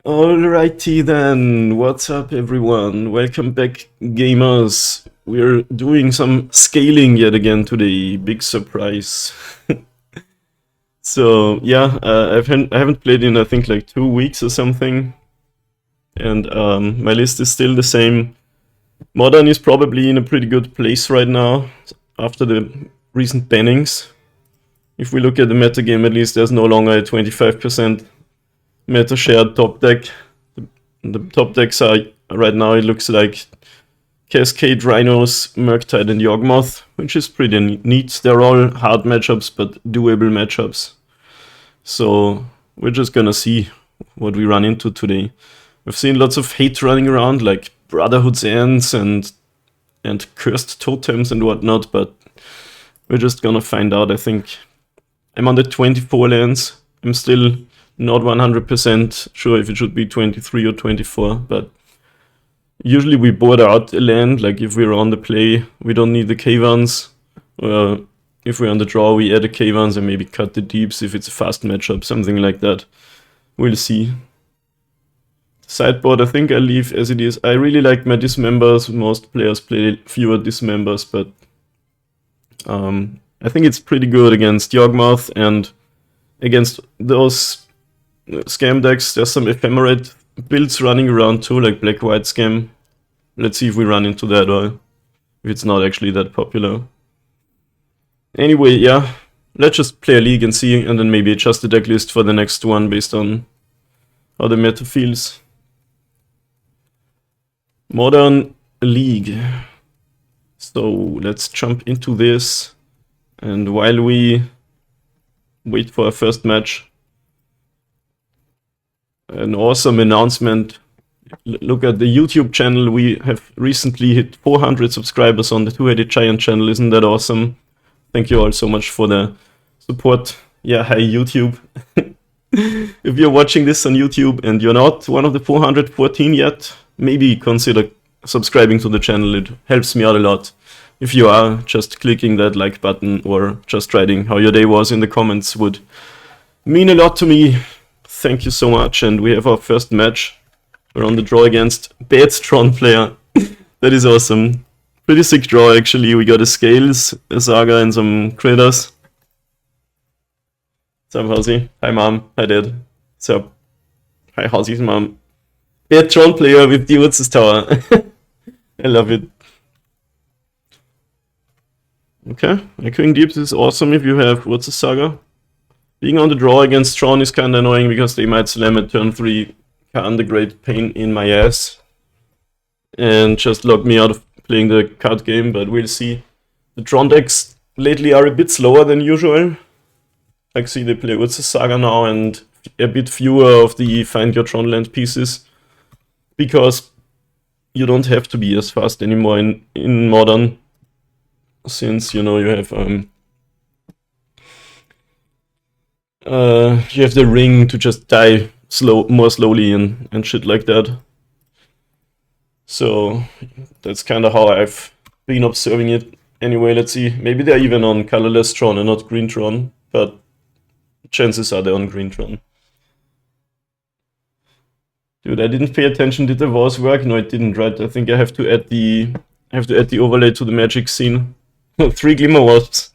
Alrighty then, what's up everyone? Welcome back, gamers. We're doing some scaling yet again today, big surprise. So yeah, I haven't played in I think like 2 weeks or something, and my list is still the same. Modern is probably in a pretty good place right now after the recent bannings. If we look at the metagame, at least there's no longer a 25% meta shared top deck. The top decks are right now, it looks like Cascade, Rhinos, Murktide, and Yawgmoth, which is pretty neat. They're all hard matchups, but doable matchups. So we're just gonna see what we run into today. We've seen lots of hate running around, like Brotherhood's Ends and Cursed Totems and whatnot, but we're just gonna find out. I think I'm on the 24 lands. I'm still not 100% sure if it should be 23 or 24, but usually we board out a land. Like if we're on the play, we don't need the K1s. If we're on the draw, we add a K1s and maybe cut the deeps if it's a fast matchup, something like that. We'll see. Sideboard, I think I'll leave as it is. I really like my dismembers. Most players play fewer dismembers, but I think it's pretty good against Yawgmoth and against those scam decks. There's some ephemerate builds running around too, like black-white scam. Let's see if we run into that or if it's not actually that popular. Anyway, yeah, let's just play a league and see, and then maybe adjust the deck list for the next one based on how the meta feels. Modern League. So let's jump into this, and while we wait for our first match, an awesome announcement. Look at the YouTube channel. We have recently hit 400 subscribers on the Two-Headed Giant channel. Isn't that awesome? Thank you all so much for the support. Yeah, hi YouTube. If you're watching this on YouTube and you're not one of the 414 yet, maybe consider subscribing to the channel. It helps me out a lot. If you are, just clicking that like button or just writing how your day was in the comments would mean a lot to me. Thank you so much, and we have our first match. We're on the draw against bad Tron player. That is awesome. Pretty sick draw actually. We got a Scales, a Saga, and some critters. What's up, Howsy? Hi mom, hi dad. What's up? Hi Howsy's mom. Bad Tron player with the Urz's Tower. I love it. Okay, Echoing Deeps is awesome if you have Urz's Saga. Being on the draw against Tron is kinda annoying because they might slam at turn 3, the great pain in my ass, and just lock me out of playing the card game, but we'll see. The Tron decks lately are a bit slower than usual. I see they play Urz's Saga now and a bit fewer of the Find Your Tron land pieces, because you don't have to be as fast anymore in Modern, since, you know, you have the ring to just die more slowly and shit like that. So that's kind of how I've been observing it. Anyway, let's see. Maybe they're even on colorless Tron and not green Tron, but chances are they're on green Tron. Dude, I didn't pay attention. Did the Wars work? No, it didn't, right? I think I have to add the overlay to the magic scene. 3 Glimmer Wasps.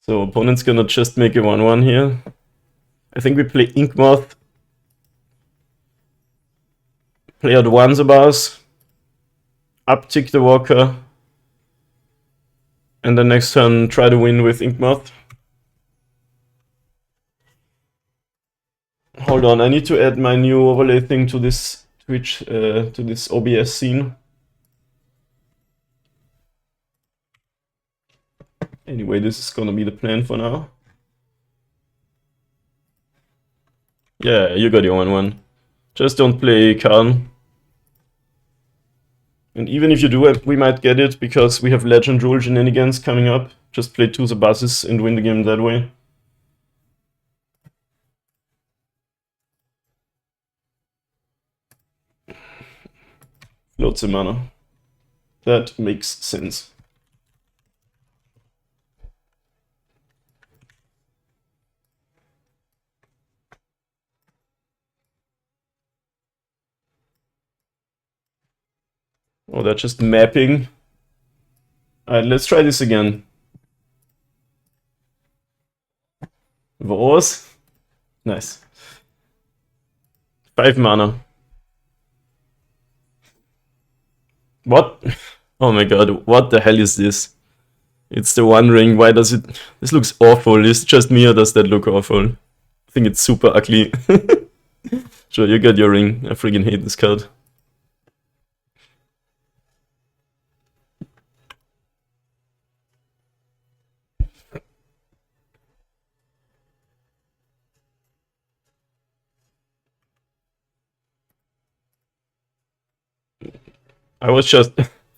So opponent's gonna just make a 1/1 here. I think we play Inkmoth. Play out Wanzabars. Uptick the Walker. And then next turn try to win with Inkmoth. Hold on, I need to add my new overlay thing to this Twitch, to this OBS scene. Anyway, this is gonna be the plan for now. Yeah, you got your 1/1. Just don't play Karn. And even if you do it, we might get it, because we have Legend Rule shenanigans coming up. Just play 2 Zabasses and win the game that way. Loads of mana. That makes sense. Oh, they're just mapping. Alright, let's try this again. Was? Nice. 5 mana. What? Oh my god, what the hell is this? It's the One Ring. Why does it... This looks awful. Is it just me or does that look awful? I think it's super ugly. Sure, you got your ring. I freaking hate this card. I was just...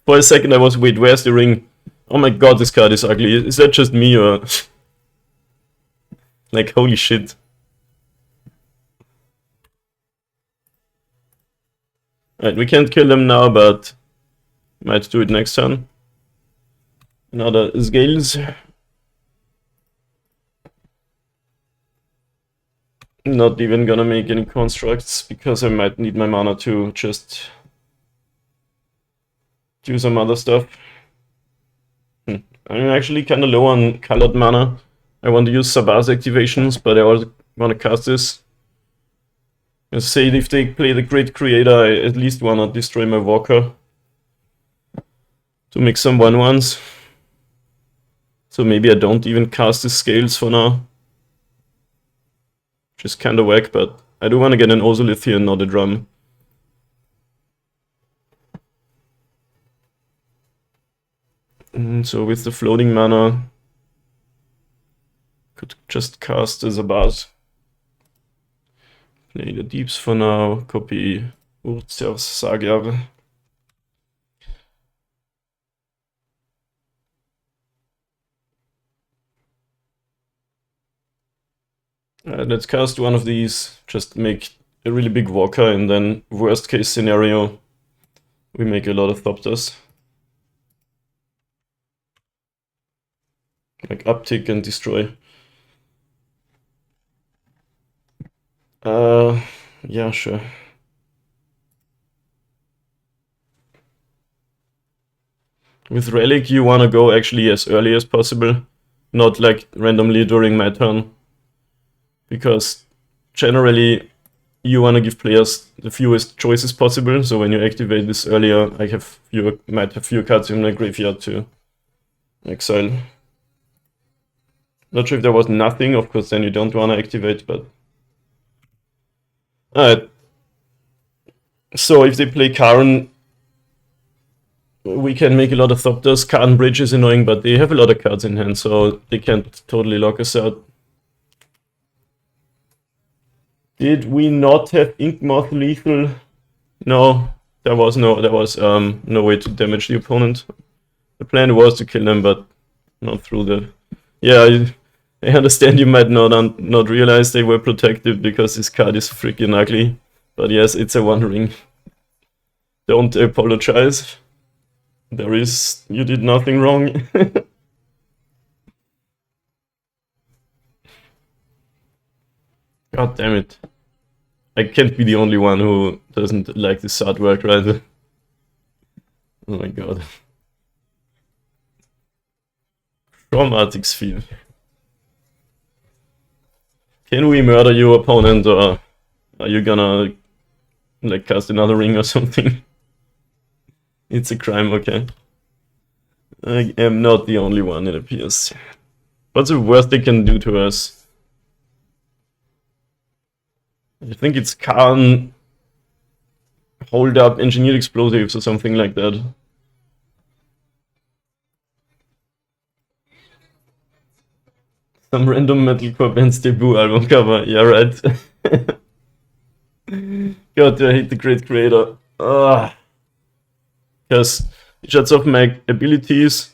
For a second I was... Wait, where's the ring? Oh my god, this card is ugly. Is that just me or... Like, holy shit. Alright, we can't kill them now, but... Might do it next turn. Another Scales. Not even gonna make any constructs, because I might need my mana to just... do some other stuff. I'm actually kinda low on colored mana. I want to use Sabaz activations, but I also want to cast this. I say if they play the Great Creator, I at least want to destroy my Walker. To make some 1/1s. So maybe I don't even cast the Scales for now. Which is kinda whack, but I do want to get an Ozolith here and not a drum. So with the floating mana, could just cast as a Zabaz. Play the Deeps for now, copy Urzer's Sagar. Let's cast one of these, just make a really big Walker, and then worst case scenario, we make a lot of Thopters. Like uptick and destroy. Yeah, sure. With Relic, you wanna go actually as early as possible, not like randomly during my turn. Because generally, you wanna give players the fewest choices possible, so when you activate this earlier, I might have fewer cards in my graveyard to exile. Not sure if there was nothing, of course then you don't wanna activate, but... Alright. So if they play Karn, we can make a lot of Thopters. Karn Bridge is annoying, but they have a lot of cards in hand, so they can't totally lock us out. Did we not have Inkmoth lethal? No, there was no way to damage the opponent. The plan was to kill them, but not through the... Yeah, I understand you might not realize they were protected because this card is freaking ugly. But yes, it's a One Ring. Don't apologize. You did nothing wrong. God damn it. I can't be the only one who doesn't like this artwork, right? Oh my god. Traumatic Sphere. Can we murder your opponent, or are you gonna like cast another ring or something? It's a crime, okay. I am not the only one, it appears. What's the worst they can do to us? I think it's Karn hold up engineered explosives or something like that. Some random metalcore band's debut album cover, yeah right. God, I hate the Great Creator. Because it shuts off my abilities,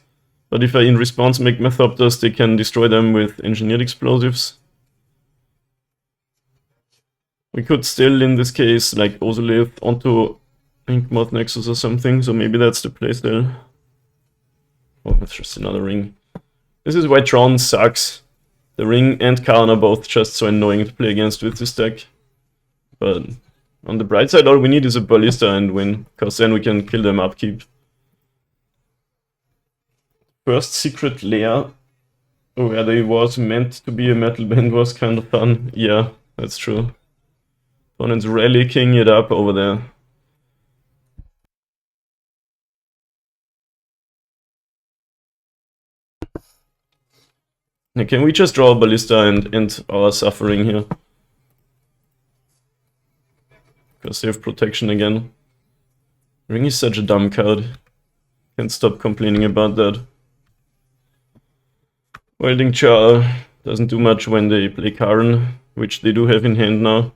but if I in response make Methopters, they can destroy them with engineered explosives. We could still, in this case, like Ozolith onto Inkmoth Nexus or something, so maybe that's the playstyle. Oh, that's just another ring. This is why Tron sucks. The ring and Karn are both just so annoying to play against with this deck. But On the bright side, all we need is a ballista and win, because then we can kill them upkeep. First secret lair where there was meant to be a metal band was kind of fun. Yeah, that's true. Opponent's really kicking it up over there. Now, can we just draw a ballista and end our suffering here? Because they have protection again. Ring is such a dumb card. Can't stop complaining about that. Welding Jar doesn't do much when they play Karn, which they do have in hand now.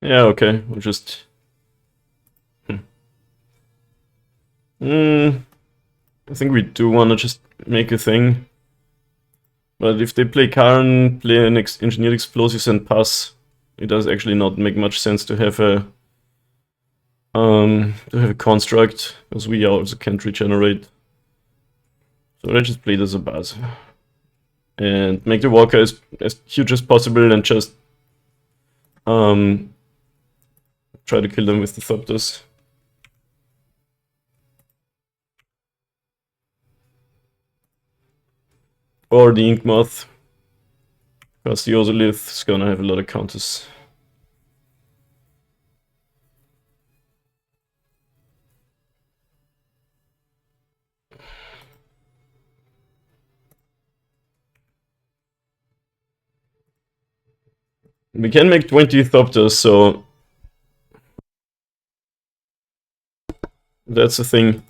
Yeah, okay, we'll just... I think we do want to just make a thing. But if they play Karn, play an Engineered Explosives and pass, it does actually not make much sense to have a construct, because we also can't regenerate. So let's just play it as a buzz. And make the walker as huge as possible and just try to kill them with the Thopters. Or the Ink Moth, because the Ozolith is gonna have a lot of counters. We can make 20 Thopters, so that's the thing.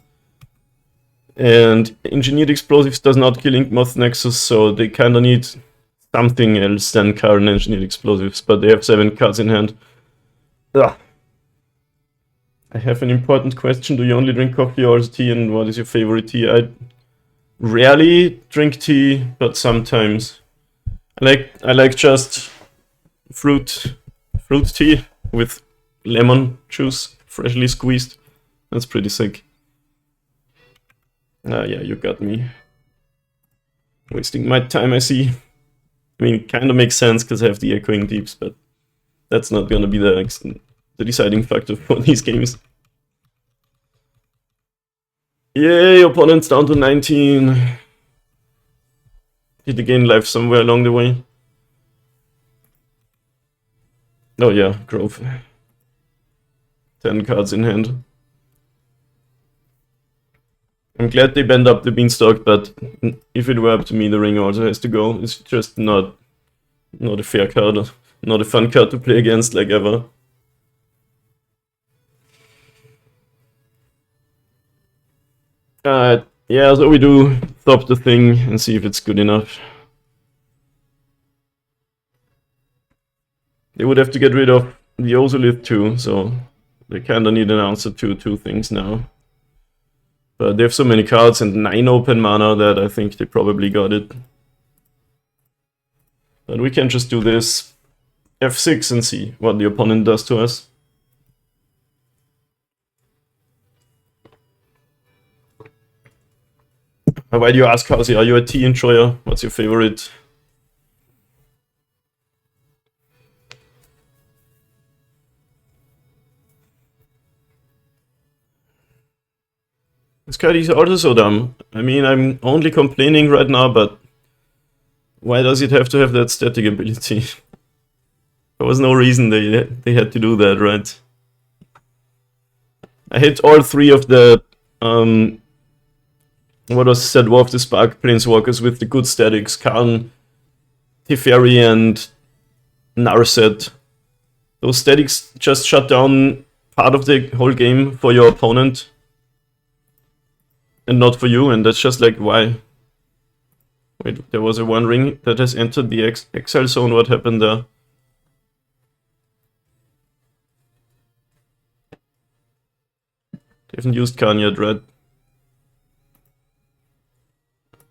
And Engineered Explosives does not kill Ink Moth Nexus, so they kinda need something else than Karn Engineered Explosives, but they have 7 cards in hand. Ugh. I have an important question. Do you only drink coffee or tea, and what is your favorite tea? I rarely drink tea, but sometimes. I like just fruit tea with lemon juice, freshly squeezed. That's pretty sick. Ah, yeah, you got me. Wasting my time, I see. I mean, it kind of makes sense because I have the Echoing Deeps, but that's not gonna be the deciding factor for these games. Yay, opponent's down to 19. Did he gain life somewhere along the way? Oh yeah, Grove. 10 cards in hand. I'm glad they bend up the Beanstalk, but if it were up to me, the Ring also has to go. It's just not a fair card, not a fun card to play against like ever. Yeah, so we do stop the thing and see if it's good enough. They would have to get rid of the Ozolith too, so they kinda need an answer to 2 things now. But they have so many cards and 9 open mana that I think they probably got it. But we can just do this F6 and see what the opponent does to us. Why do you ask, Hausi? Are you a tea enjoyer? What's your favorite? This card is also so dumb. I mean, I'm only complaining right now, but why does it have to have that static ability? There was no reason they had to do that, right? I hit all 3 of the what was said, Dwarf the Spark Planeswalkers with the good statics, Karn, Teferi, and Narset. Those statics just shut down part of the whole game for your opponent. And not for you, and that's just like, why? Wait, there was a 1 ring that has entered the exile zone, what happened there? They haven't used Khan yet, right?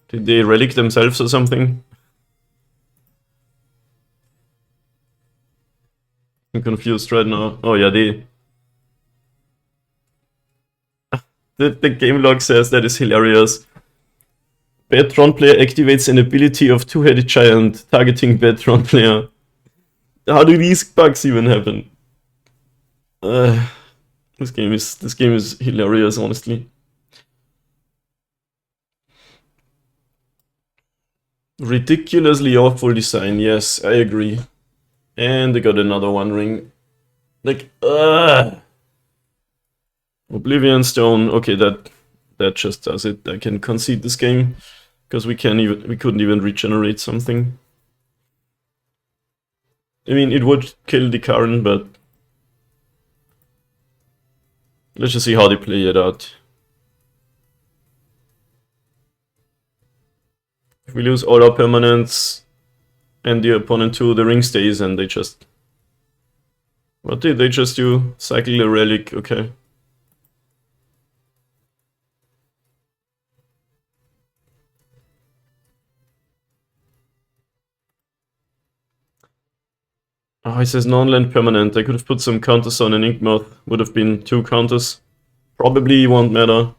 Did they relic themselves or something? I'm confused right now. Oh yeah, the game log says that is hilarious. Bad Tron player activates an ability of two-headed giant targeting bad Tron player. How do these bugs even happen? This game is hilarious, honestly. Ridiculously awful design, yes, I agree. And they got another one ring. Like, Oblivion Stone, okay, that just does it. I can concede this game because we couldn't even regenerate something. I mean, it would kill the Karn, but let's just see how they play it out. If we lose all our permanents and the opponent too, the ring stays and they just... What did they just do? Cycle a relic, okay. Oh, it says non-land permanent. I could have put some counters on an Inkmoth. Would have been 2 counters. Probably won't matter.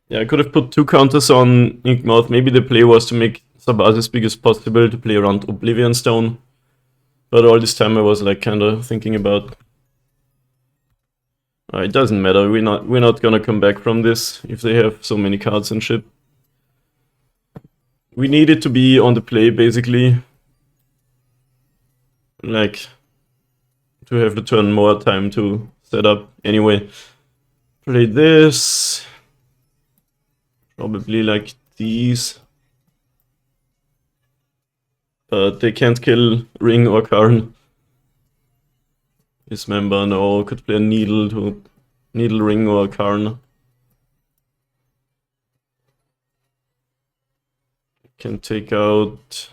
Yeah, I could have put 2 counters on Inkmoth. Maybe the play was to make Sabaz as big as possible to play around Oblivion Stone. But all this time I was like kinda thinking about... it doesn't matter, we're not gonna come back from this if they have so many cards and shit. We need it to be on the play, basically. Like, to have the turn more time to set up. Anyway, play this. Probably like these. But they can't kill Ring or Karn. Dismember, no, could play a Needle to Needle Ring or Karn. Can take out...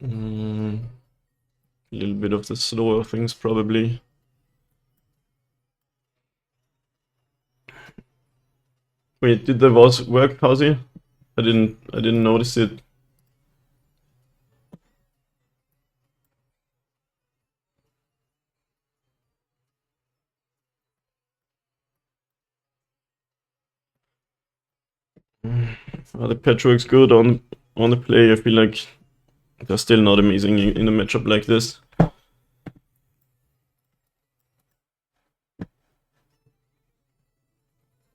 a little bit of the slower things, probably. Wait, did the Vase work, Pause? I didn't notice it. The patch works good on the play. I feel like they're still not amazing in a matchup like this.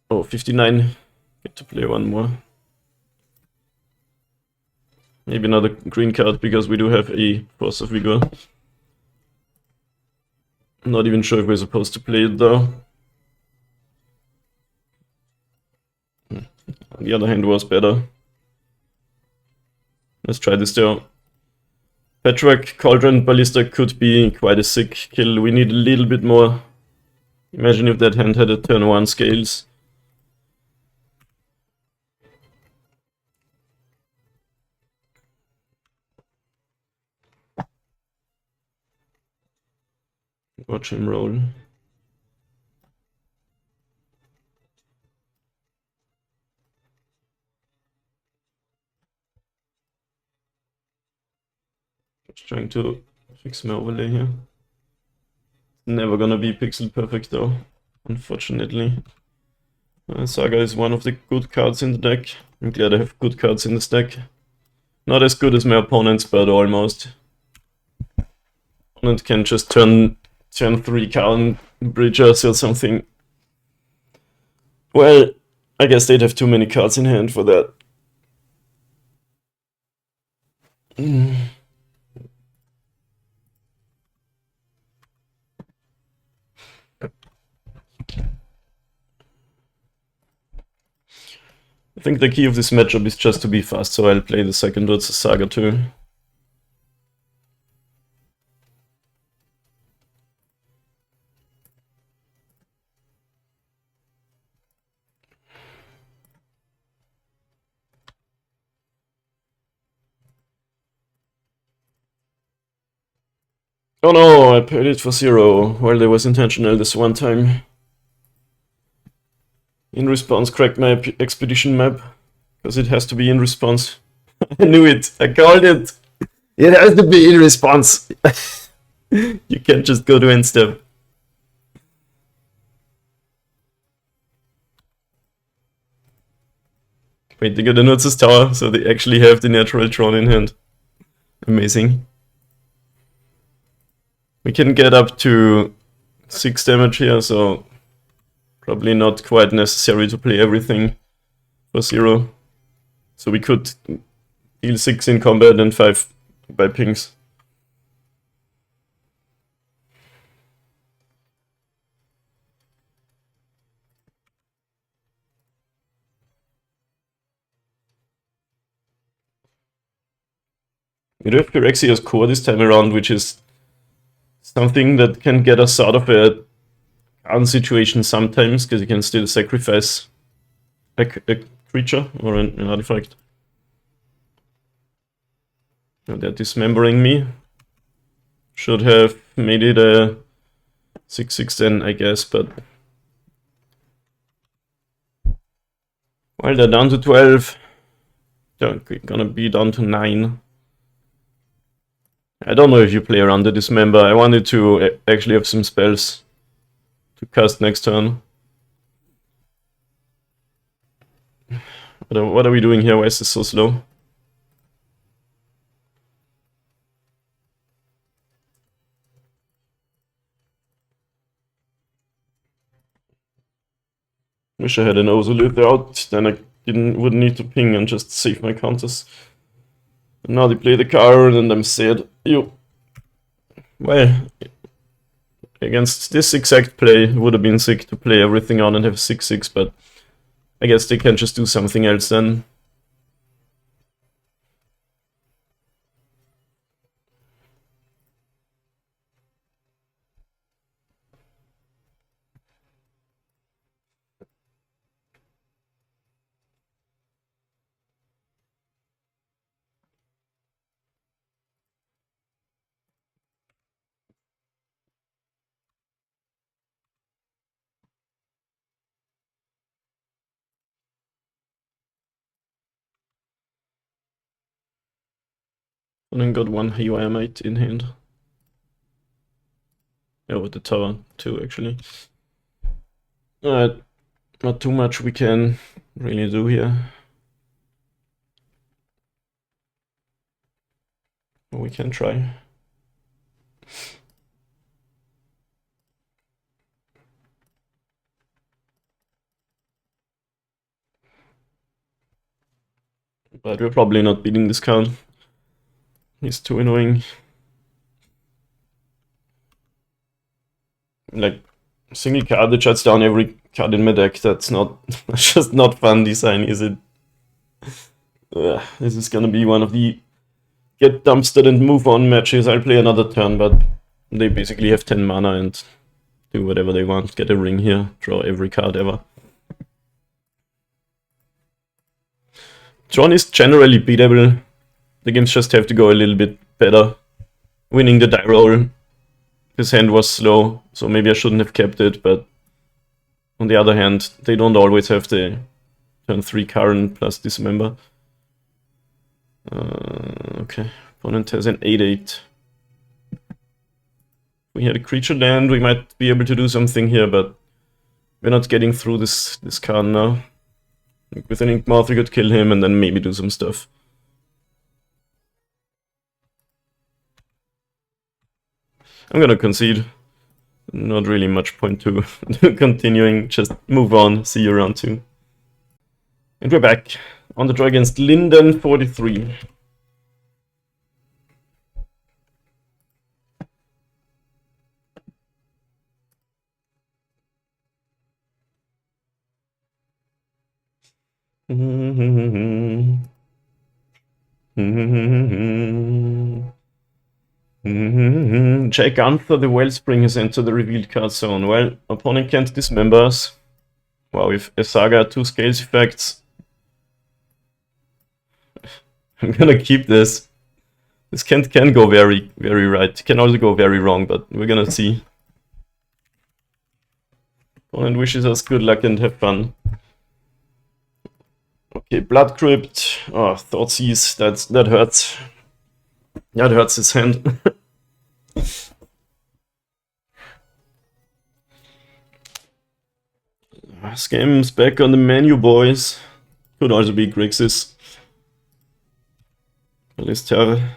Oh, 59. Get to play one more. Maybe another green card because we do have a Force of Vigor. I'm not even sure if we're supposed to play it though. On the other hand, was better. Let's try this though. Patchwork, Cauldron, Ballista could be quite a sick kill. We need a little bit more. Imagine if that hand had a turn 1 scales. Watch him roll. Just trying to fix my overlay here. Never gonna be pixel perfect though, unfortunately. Saga is one of the good cards in the deck. I'm glad I have good cards in this deck. Not as good as my opponents, but almost. Opponent can just turn 3 Karn Bridgers or something. Well, I guess they'd have too many cards in hand for that. I think the key of this matchup is just to be fast, so I'll play the second Urza Saga too. Oh no, I paid it for 0. Well, that was intentional this one time. In response, cracked my expedition map. Because it has to be in response. I knew it. I called it. It has to be in response. You can't just go to end step. Wait, they got a Nutz's tower, so they actually have the natural Tron in hand. Amazing. We can get up to 6 damage here, so probably not quite necessary to play everything for 0. So we could deal 6 in combat and 5 by pings. We do have Grixis core this time around, which is something that can get us out of a current situation sometimes, because you can still sacrifice a creature or an artifact. Now they're dismembering me. Should have made it a 6/6 then, I guess, but... Well, they're down to 12. They're gonna be down to 9. I don't know if you play around the dismember. I wanted to actually have some spells to cast next turn. What are we doing here? Why is this so slow? Wish I had an Ozolith out, then I wouldn't need to ping and just save my counters. And now they play the card and I'm sad. Well, against this exact play, it would have been sick to play everything on and have 6/6, but I guess they can just do something else then. And then got one Hiwayamite in hand. Yeah, with the tower too, actually. Not too much we can really do here. We can try. But we're probably not beating this card. He's too annoying. Like, single card that shuts down every card in my deck, that's not... that's just not fun design, is it? This is gonna be one of the get dumpstered and move on matches. I'll play another turn, but they basically have 10 mana and do whatever they want. Get a ring here, draw every card ever. Tron is generally beatable. The games just have to go a little bit better. Winning the die roll. His hand was slow, so maybe I shouldn't have kept it, but on the other hand, they don't always have the turn 3 current plus dismember. Okay, opponent has an 8/8. If we had a creature land, we might be able to do something here, but we're not getting through this card now. With an Inkmoth, we could kill him and then maybe do some stuff. I'm gonna concede. Not really much point to continuing, just move on, see you round 2. And we're back on the draw against Linden 43. Jay Gunther, the Wellspring, has entered the revealed card zone. Well, opponent can't dismember us. Wow, with a Saga, 2 scales effects. I'm gonna keep this. This can go very, very right. Can also go very wrong, but we're gonna see. Opponent wishes us good luck and have fun. Okay, Blood Crypt. Oh, Thoughtseize. That hurts. That hurts his hand. Scam's back on the menu, boys. Could also be Grixis. Alistair.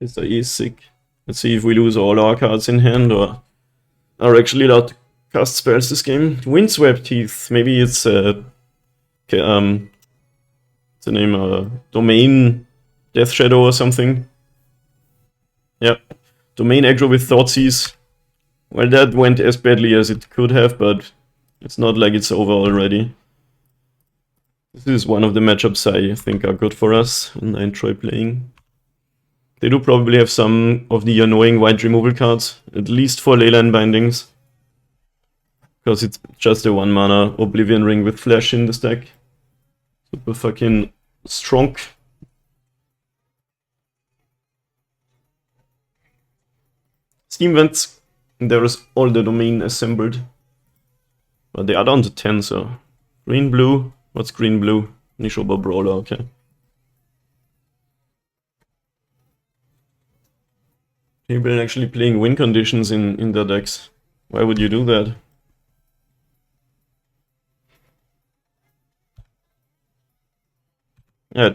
This is sick. Let's see if we lose all our cards in hand or are actually allowed to cast spells this game. Windswept Teeth. Maybe it's what's the name? Domain Death Shadow or something. Yeah. Domain aggro with Thoughtseize. Well, that went as badly as it could have, but it's not like it's over already. This is one of the matchups I think are good for us, and I enjoy playing. They do probably have some of the annoying white removal cards, at least for Leyline Bindings. Because it's just a 1 mana Oblivion Ring with Flash in the stack. Super fucking strong. Steam Vents. There is all the domain assembled. But they are down to 10, so. Green, blue. What's green, blue? Nishoba Brawler, okay. People actually playing win conditions in their decks. Why would you do that? Yeah.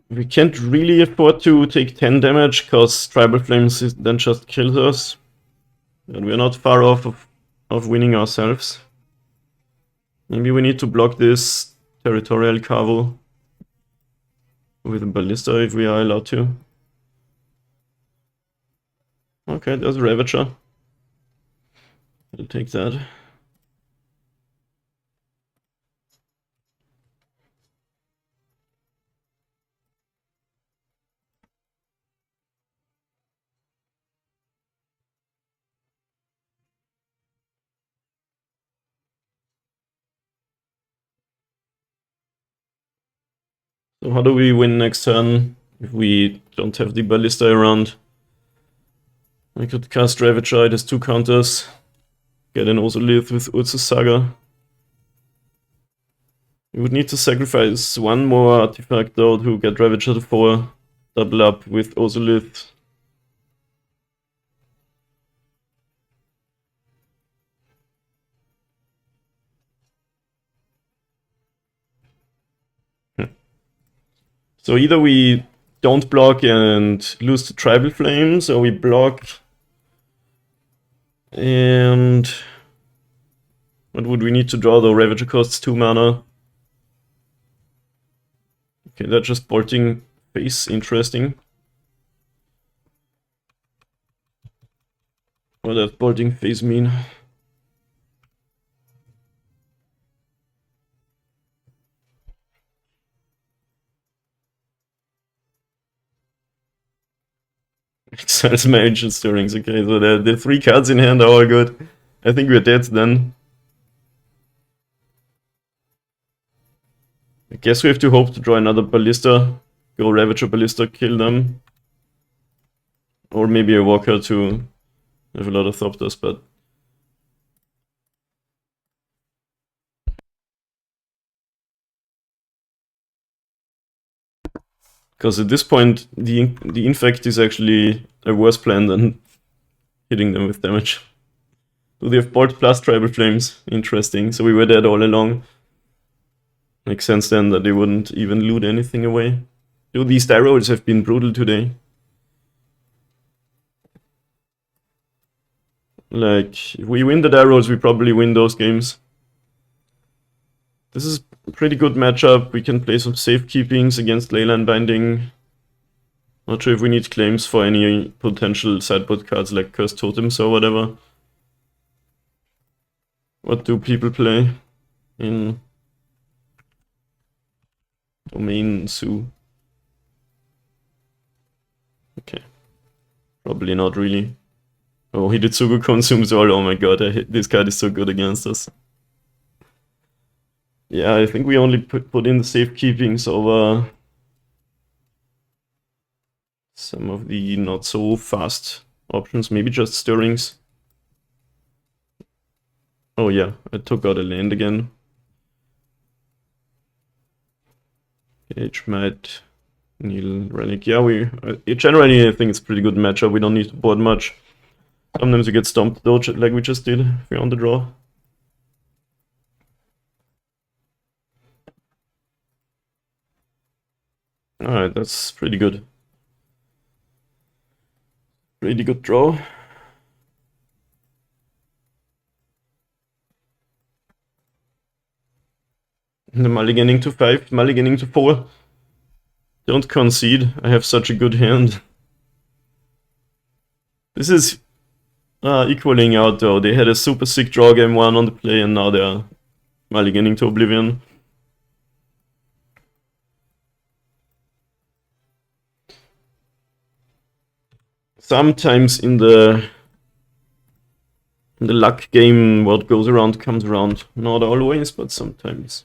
We can't really afford to take 10 damage, because Tribal Flames then just kills us. And we're not far off of winning ourselves. Maybe we need to block this Territorial Carvel with a Ballista if we are allowed to. Okay, there's a Ravager. I'll take that. So how do we win next turn if we don't have the Ballista around? I could cast Ravager, it has 2 counters. Get an Ozolith with Urza's Saga. We would need to sacrifice 1 more artifact though to get Ravager to 4. Double up with Ozolith. So either we don't block and lose the Tribal Flames, or we block and... What would we need to draw though? Ravager costs 2 mana. Okay, that's just bolting face, interesting. What does bolting face mean? Exiles my Ancient Stirrings, okay, so the 3 cards in hand are all good. I think we're dead then. I guess we have to hope to draw another Ballista. Go Ravager Ballista, kill them. Or maybe a Walker to have a lot of Thopters, but... Because at this point, the Infect is actually a worse plan than hitting them with damage. So they have Bolt plus Tribal Flames. Interesting. So we were dead all along. Makes sense then that they wouldn't even loot anything away. Dude, these die rolls have been brutal today. Like, if we win the die rolls, we probably win those games. This is a pretty good matchup. We can play some safekeepings against Leyline Binding. Not sure if we need claims for any potential sideboard cards like Cursed Totems or whatever. What do people play in Domain Zoo? Okay. Probably not really. Oh, Hidetsugu consumes all. Oh my god, this card is so good against us. Yeah, I think we only put in the safekeepings over some of the not so fast options, maybe just stirrings. Oh yeah, I took out a land again. H Might, Neil, Relic. Yeah, generally I think it's a pretty good matchup. We don't need to board much. Sometimes you get stomped though, like we just did if you're on the draw. Alright, that's pretty good. Pretty good draw. The mulliganing to 5, mulliganing to 4. Don't concede, I have such a good hand. This is equaling out though. They had a super sick draw game 1 on the play and now they're mulliganing to oblivion. Sometimes in the luck game, what goes around comes around. Not always, but sometimes.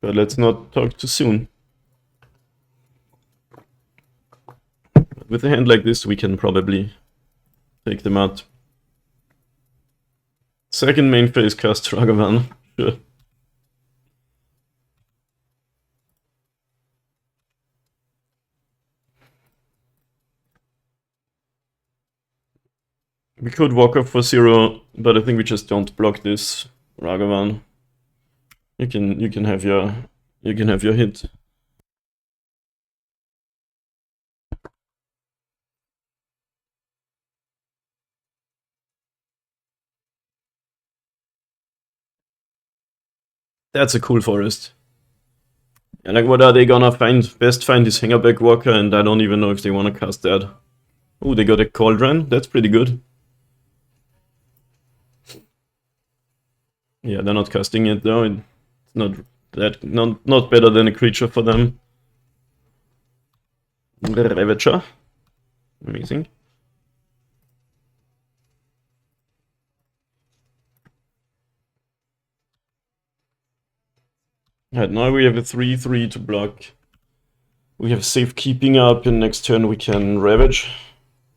But let's not talk too soon. With a hand like this, we can probably take them out. Second main phase cast Ragavan, sure. We could walk up for 0, but I think we just don't block this Ragavan. You can have your hit. That's a cool forest. And like, what are they gonna find? Best find is Hangerback Walker, and I don't even know if they wanna cast that. Oh, they got a Cauldron. That's pretty good. Yeah, they're not casting it though. It's not better than a creature for them. Ravager. Amazing. Right, now we have a 3/3 to block. We have safekeeping up, and next turn we can Ravage.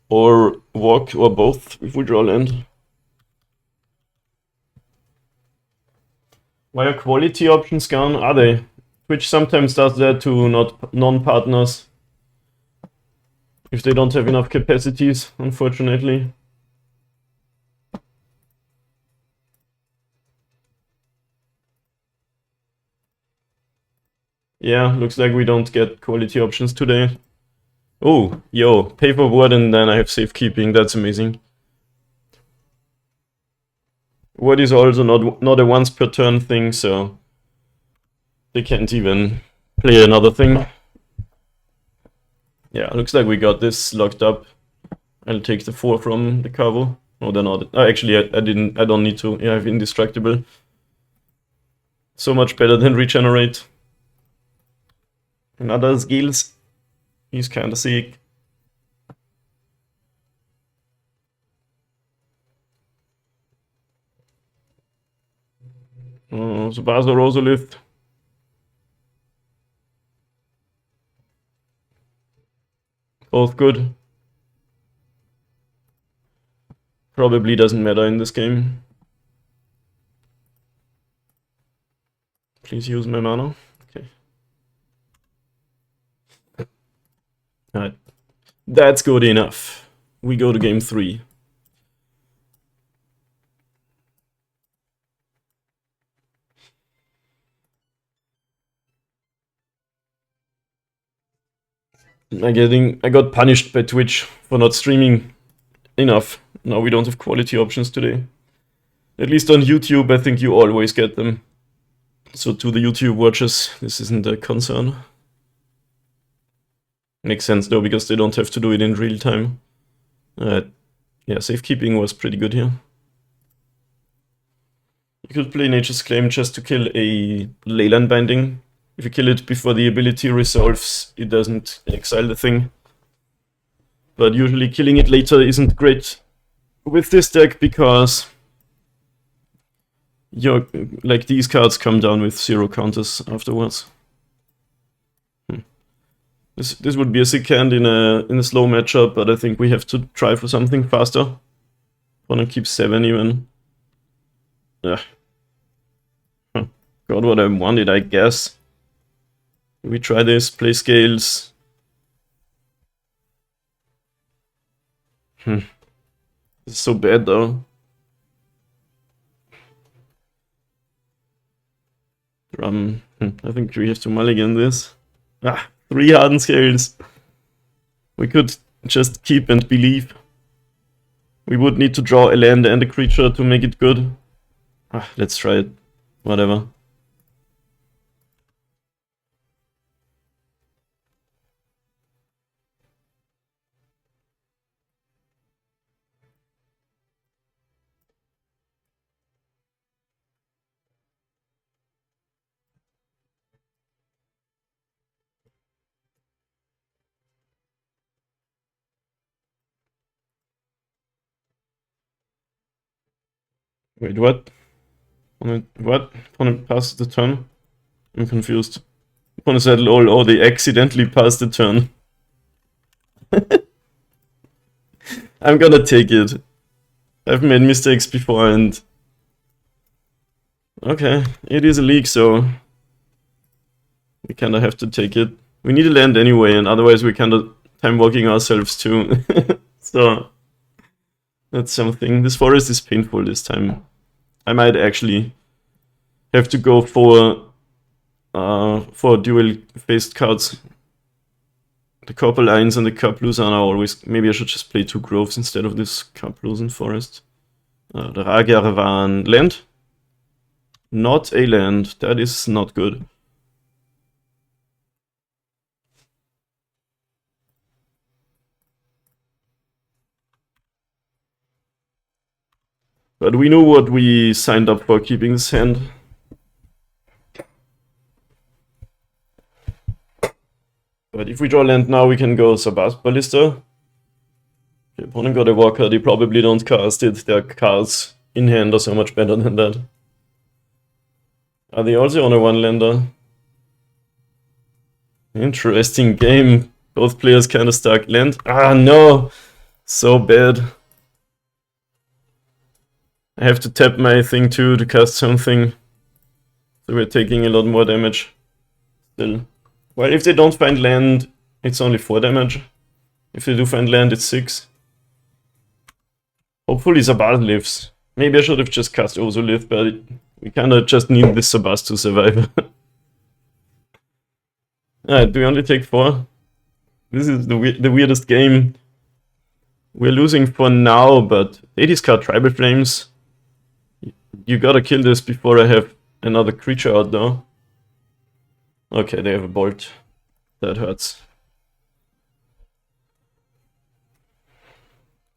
Or walk, or both, if we draw land. Why are quality options gone? Are they? Twitch sometimes does that to non-partners. If they don't have enough capacities, unfortunately. Yeah, looks like we don't get quality options today. Oh, yo, pay for wood and then I have safekeeping, that's amazing. Wood is also not a once per turn thing, so they can't even play another thing. Yeah, looks like we got this locked up. I'll take the 4 from the Cavo. Oh, they're not. Actually, I don't need to. Yeah, I have Indestructible. So much better than Regenerate. Another skills. He's kinda sick. Oh, Subasa Rosolith. Both good. Probably doesn't matter in this game. Please use my mana. Okay. Alright. That's good enough. We go to game 3. I got punished by Twitch for not streaming enough. Now we don't have quality options today. At least on YouTube, I think you always get them. So to the YouTube watchers, this isn't a concern. Makes sense though, because they don't have to do it in real time. Yeah, safekeeping was pretty good here. You could play Nature's Claim just to kill a Leyline Binding. If you kill it before the ability resolves, it doesn't exile the thing. But usually killing it later isn't great with this deck because like these cards come down with 0 counters afterwards. This would be a sick hand in a slow matchup, but I think we have to try for something faster. Wanna keep 7 even. Yeah. Got what I wanted, I guess. We try this, play scales. It's so bad though. I think we have to mulligan this. 3 hardened scales. We could just keep and believe. We would need to draw a land and a creature to make it good. Let's try it. Whatever. Wait, what? What? Opponent passed the turn? I'm confused. Opponent said, lol, oh, they accidentally passed the turn. I'm gonna take it. I've made mistakes before and... Okay, it is a league, so... we kinda have to take it. We need a land anyway, and otherwise we're kinda time walking ourselves too. So... that's something. This forest is painful this time. I might actually have to go for dual-faced cards. The Copper Lines and the Karplusan are always... maybe I should just play 2 Groves instead of this Karplusan forest. The RUG land. Not a land. That is not good. But we know what we signed up for keeping this hand. But if we draw land now, we can go Sabbath Ballista. The opponent got a walker, they probably don't cast it. Their cards in hand are so much better than that. Are they also on a 1-lander? Interesting game. Both players kinda stuck. Land. No! So bad. I have to tap my thing too to cast something. So we're taking a lot more damage. Still. Well, if they don't find land, it's only 4 damage. If they do find land, it's 6. Hopefully Sabbath lives. Maybe I should have just cast Ozolith, but we kinda just need this Sabbath to survive. Do we only take 4? This is the weirdest game. We're losing for now, but they discard Tribal Flames. You gotta kill this before I have another creature out though. Okay, they have a bolt. That hurts.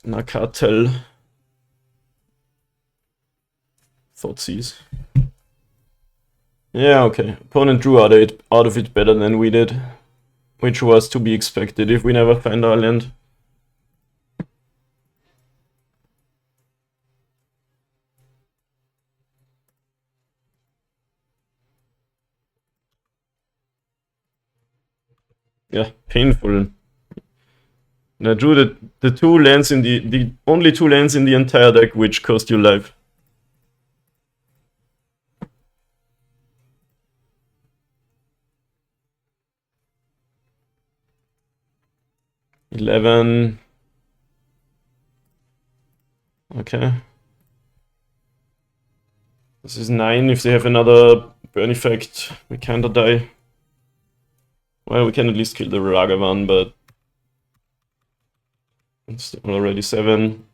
Nakatel. Thoughtseize. Yeah, okay. Opponent drew out of it better than we did. Which was to be expected if we never find our land. Yeah, painful. And I drew the 2 lands in the only 2 lands in the entire deck which cost you life. $11. Okay. This is 9. If they have another burn effect, we kinda die. Well, we can at least kill the Ragavan, but it's already 7.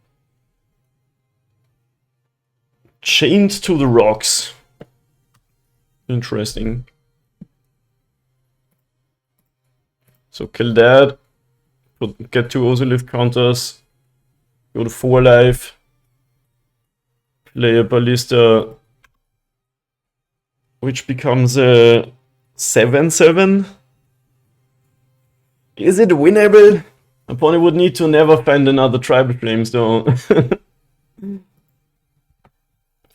Chained to the rocks. Interesting. So kill that. Get 2 Ozolith counters. Go to 4 life. Play a Ballista, which becomes a 7/7. Is it winnable? Opponent would need to never find another Tribal Flames though.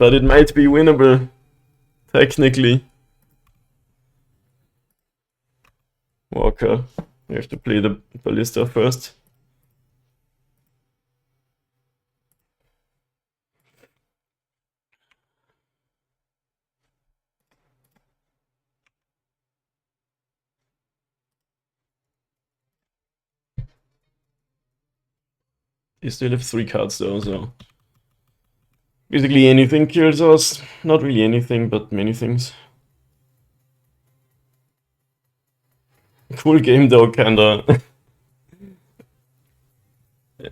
But it might be winnable, technically. Walker, you have to play the ballista first. You still have 3 cards though, so basically anything kills us. Not really anything, but many things. Cool game though, kinda.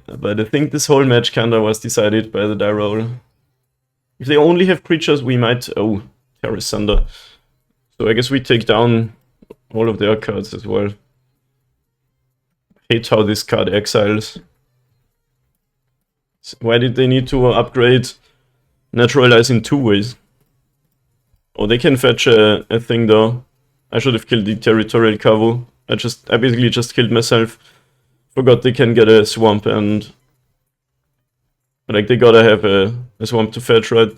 But I think this whole match kinda was decided by the die roll. If they only have creatures, we might... Oh, Terrace Sunder. So I guess we take down all of their cards as well. Hate how this card exiles. Why did they need to upgrade Naturalize in 2 ways? Oh, they can fetch a thing though. I should have killed the Territorial Cavu. I basically just killed myself. Forgot they can get a swamp and... Like, they gotta have a swamp to fetch, right?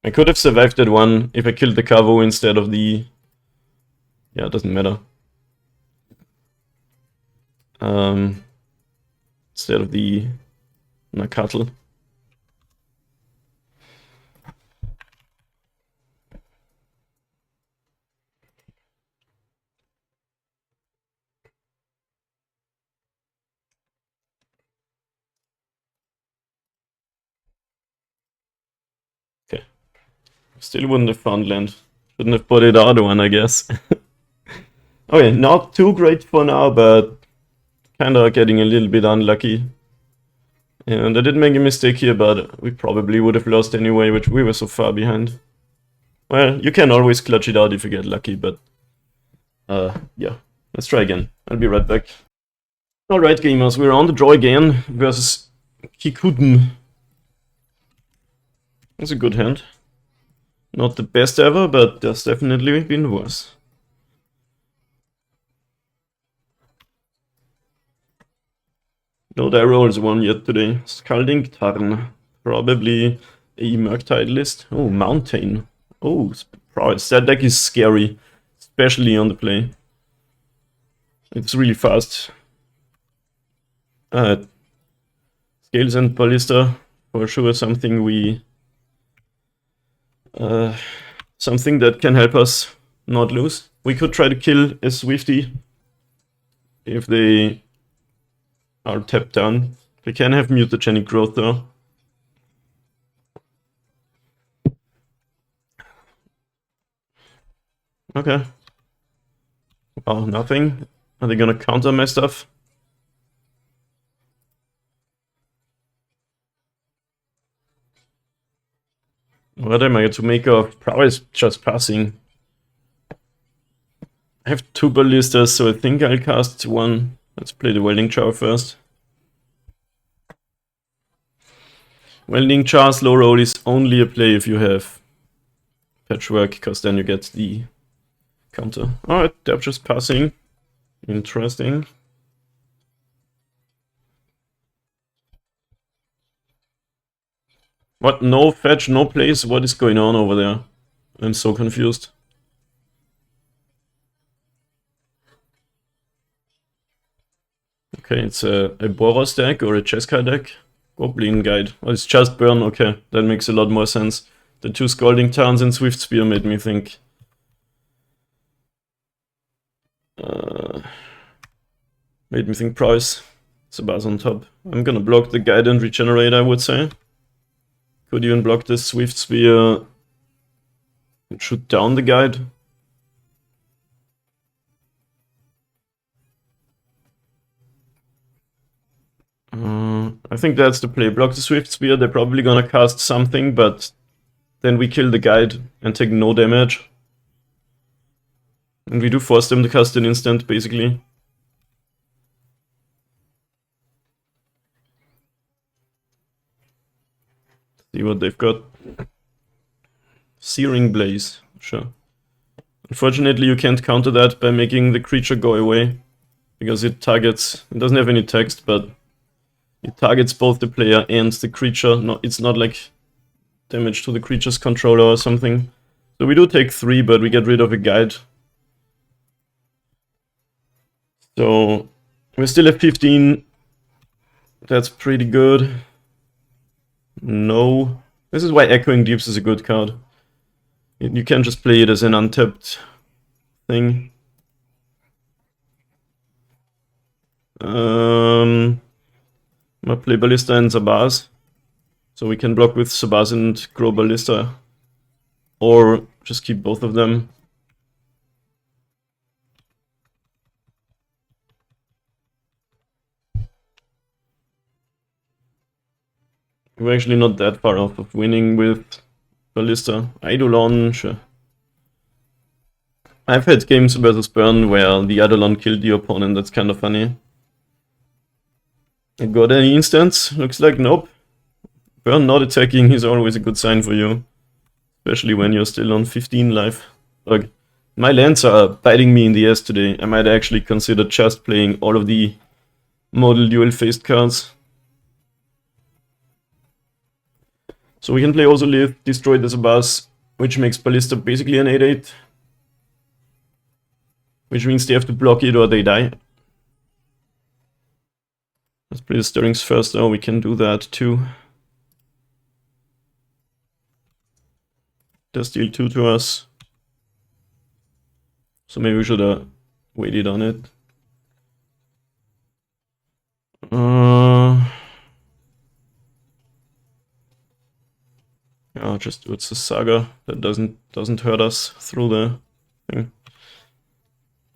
I could have survived that one if I killed the Cavu instead of the... Yeah, it doesn't matter. Instead of the Nakatl. Okay. Still wouldn't have found land. Shouldn't have bought the other one, I guess. Okay, not too great for now, but kinda getting a little bit unlucky. And I did make a mistake here, but we probably would have lost anyway, which we were so far behind. Well, you can always clutch it out if you get lucky, but... yeah, let's try again. I'll be right back. Alright gamers, we're on the draw again versus Kikuden. That's a good hand. Not the best ever, but there's definitely been worse. No die rolls won yet today. Scalding Tarn. Probably a Murktide list. Oh, Mountain. Oh, surprise. That deck is scary. Especially on the play. It's really fast. Scales and Ballista. For sure something we... something that can help us not lose. We could try to kill a Swifty. If they... are tapped down. They can have mutagenic growth though. Okay. Oh, nothing? Are they gonna counter my stuff? What am I to make of? Probably just passing. I have 2 ballistas, so I think I'll cast 1. Let's play the Welding Jar first. Welding Jar slow roll is only a play if you have Patchwork, because then you get the counter. Alright, they're just passing. Interesting. What? No fetch, no plays? What is going on over there? I'm so confused. Okay, it's a Boros deck or a Cheskar deck. Goblin Guide. Oh, it's just burn, okay. That makes a lot more sense. The 2 Scalding Tarns and Swift Spear made me think. Price. Sabaz on top. I'm gonna block the Guide and Regenerate, I would say. Could even block this Swift Spear and shoot down the Guide. I think that's the play. Block the Swift Spear, they're probably gonna cast something, but then we kill the Guide and take no damage. And we do force them to cast an instant, basically. See what they've got. Searing Blaze, sure. Unfortunately, you can't counter that by making the creature go away. Because it targets... It doesn't have any text, but It targets both the player and the creature. No, it's not like damage to the creature's controller or something. So we do take 3, but we get rid of a guide. So we still have 15. That's pretty good. No. This is why Echoing Deeps is a good card. You can just play it as an untapped thing. I'm gonna play Ballista and Zabaz. So we can block with Zabaz and grow Ballista. Or just keep both of them. We're actually not that far off of winning with Ballista. Eidolon, sure. I've had games versus Burn where the Eidolon killed the opponent, that's kind of funny. I got any instance? Looks like nope. Burn not attacking is always a good sign for you. Especially when you're still on 15 life. Look, my lands are biting me in the ass today. I might actually consider just playing all of the model dual-faced cards. So we can play also Live, Destroy the Zabaz, which makes Ballista basically an 8/8. Which means they have to block it or they die. Let's play the Stirrings first. Oh, we can do that too. Does deal 2 to us. So maybe we should have waited on it. Yeah, just do it's a Saga. That doesn't hurt us through the thing.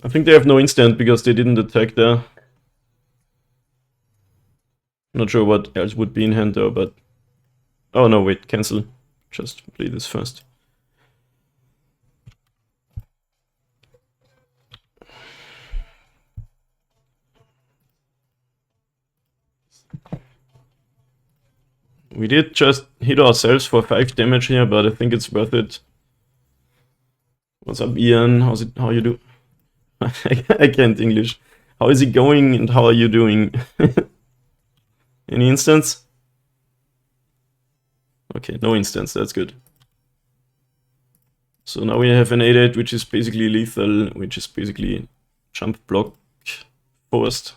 I think they have no instant because they didn't attack there. Not sure what else would be in hand though, but... Oh no, wait, cancel. Just play this first. We did just hit ourselves for 5 damage here, but I think it's worth it. What's up, Ian? How you do? I can't English. How is it going and how are you doing? Any instance? Okay, no instance, that's good. So now we have an 8/8, which is basically lethal, which is basically jump block forced.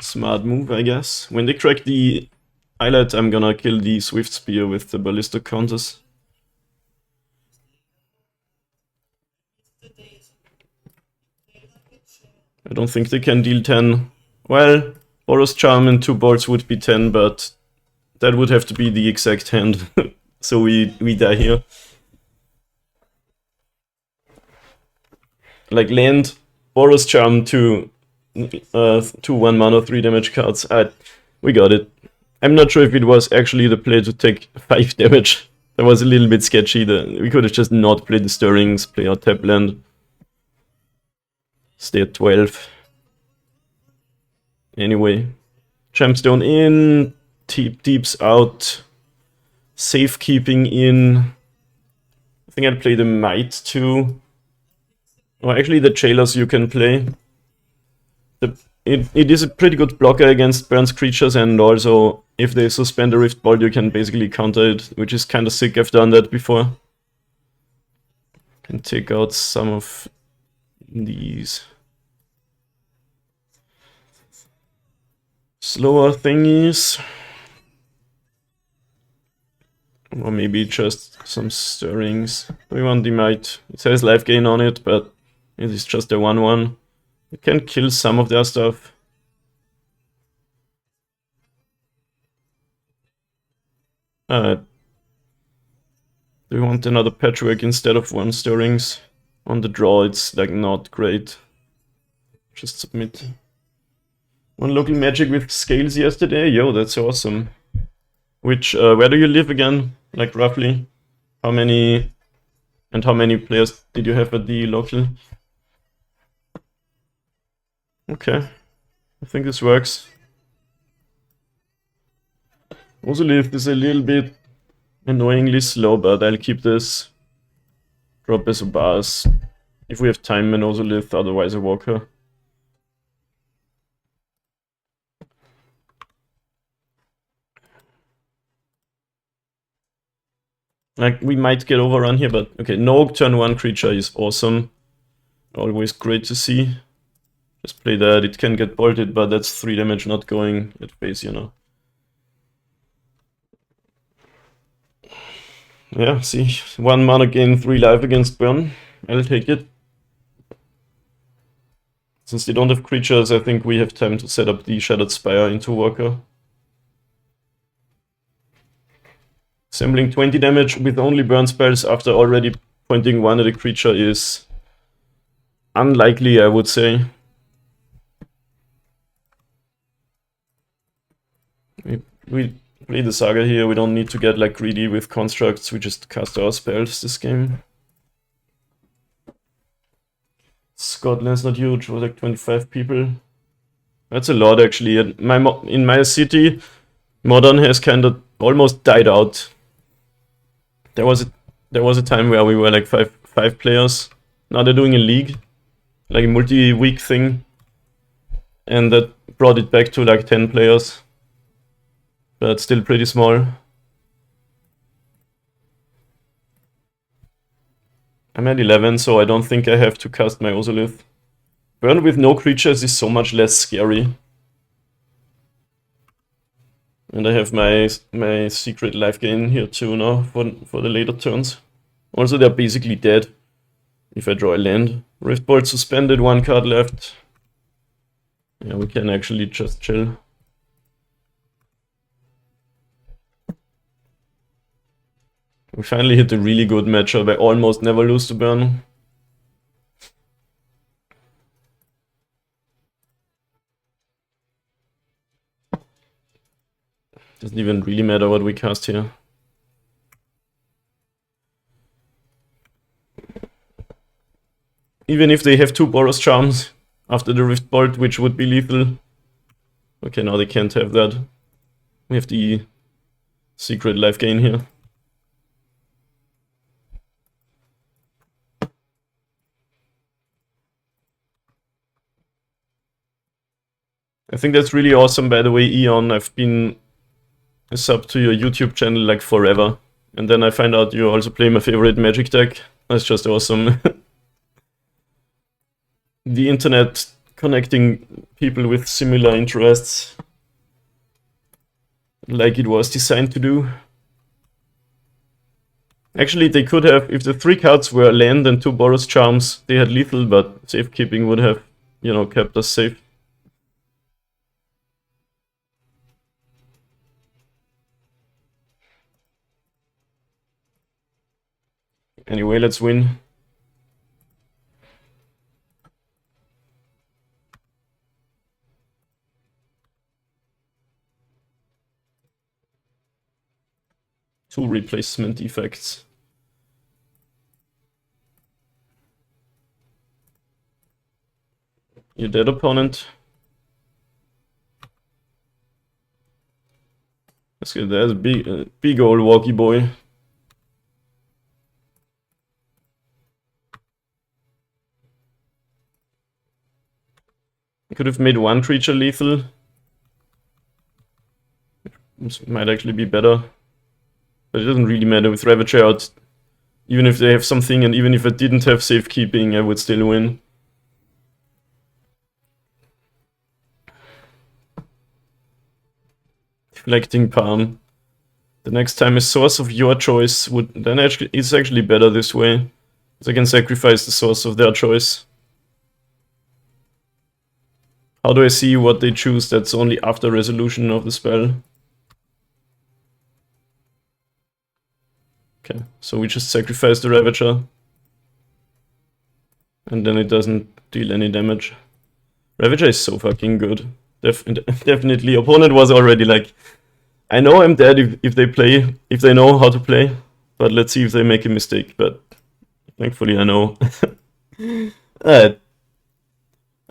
Smart move, I guess. When they crack the Islet, I'm gonna kill the Swift Spear with the Ballista counters. I don't think they can deal 10. Well, Boros Charm and 2 bolts would be 10, but that would have to be the exact hand. So we die here. Like land, Boros Charm, 2 1 mana 3 damage cards. We got it. I'm not sure if it was actually the play to take 5 damage. That was a little bit sketchy. We could have just not played the Stirrings, play our tap land. Stay at 12. Anyway. Champstone in, Deeps out, Safekeeping in. I think I'd play the Might too. Or actually the Jailers you can play. It is a pretty good blocker against Burn's creatures, and also if they suspend a Rift Bolt you can basically counter it, which is kinda sick. I've done that before. Can take out some of these slower thingies. Or maybe just some Stirrings. We want the Might. It says life gain on it, but it is just a 1/1. You can kill some of their stuff. Do we want another Patchwork instead of 1 Stirrings? On the draw it's like not great. Just submit. 1 local magic with scales yesterday? Yo, that's awesome. Which, where do you live again? Like roughly? How many players did you have at the local? Okay, I think this works. Also Lift is a little bit Annoyingly slow, but I'll keep this. Drop as a bars. If we have time and also lift, otherwise a walker. Like, we might get overrun here, but okay, no turn 1 creature is awesome. Always great to see. Just play that, it can get bolted, but that's 3 damage not going at face, you know. Yeah, see, 1 mana gain, 3 life against burn. I'll take it. Since they don't have creatures, I think we have time to set up the Shattered Spire into Walker. Assembling 20 damage with only burn spells after already pointing 1 at a creature is unlikely, I would say. We play the Saga here, we don't need to get like greedy with constructs, we just cast our spells this game. Scotland's not huge, was like 25 people. That's a lot actually. In my city, Modern has kind of almost died out. There was a time where we were like five players. Now they're doing a league, like a multi-week thing, and that brought it back to like 10 players. But still pretty small. I'm at 11, so I don't think I have to cast my Ozolith. Burn with no creatures is so much less scary. And I have my secret life gain here too now for the later turns. Also, they're basically dead if I draw a land. Riftbolt suspended, 1 card left. Yeah, we can actually just chill. We finally hit a really good matchup. I almost never lose to burn. Doesn't even really matter what we cast here. Even if they have 2 Boros Charms after the Rift Bolt, which would be lethal. Okay, now they can't have that. We have the secret life gain here. I think that's really awesome, by the way, Eon. I've been a sub to your YouTube channel like forever. And then I find out you also play my favorite Magic deck. That's just awesome. The internet connecting people with similar interests, like it was designed to do. Actually, they could have, if the 3 cards were land and 2 Boros Charms, they had lethal, but safekeeping would have, you know, kept us safe. Anyway, let's win. Two replacement effects. You're dead, opponent. Let's get there's a big old walkie boy. I could have made 1 creature lethal. This might actually be better. But it doesn't really matter with Ravager out. Even if they have something, and even if I didn't have safekeeping, I would still win. Deflecting Palm. The next time a source of your choice would then actually it's actually better this way. So I can sacrifice the source of their choice. How do I see what they choose? That's only after resolution of the spell. Okay, so we just sacrifice the Ravager. And then it doesn't deal any damage. Ravager is so fucking good. Definitely. Opponent was already like, I know I'm dead if they know how to play. But let's see if they make a mistake. But thankfully I know. Alright.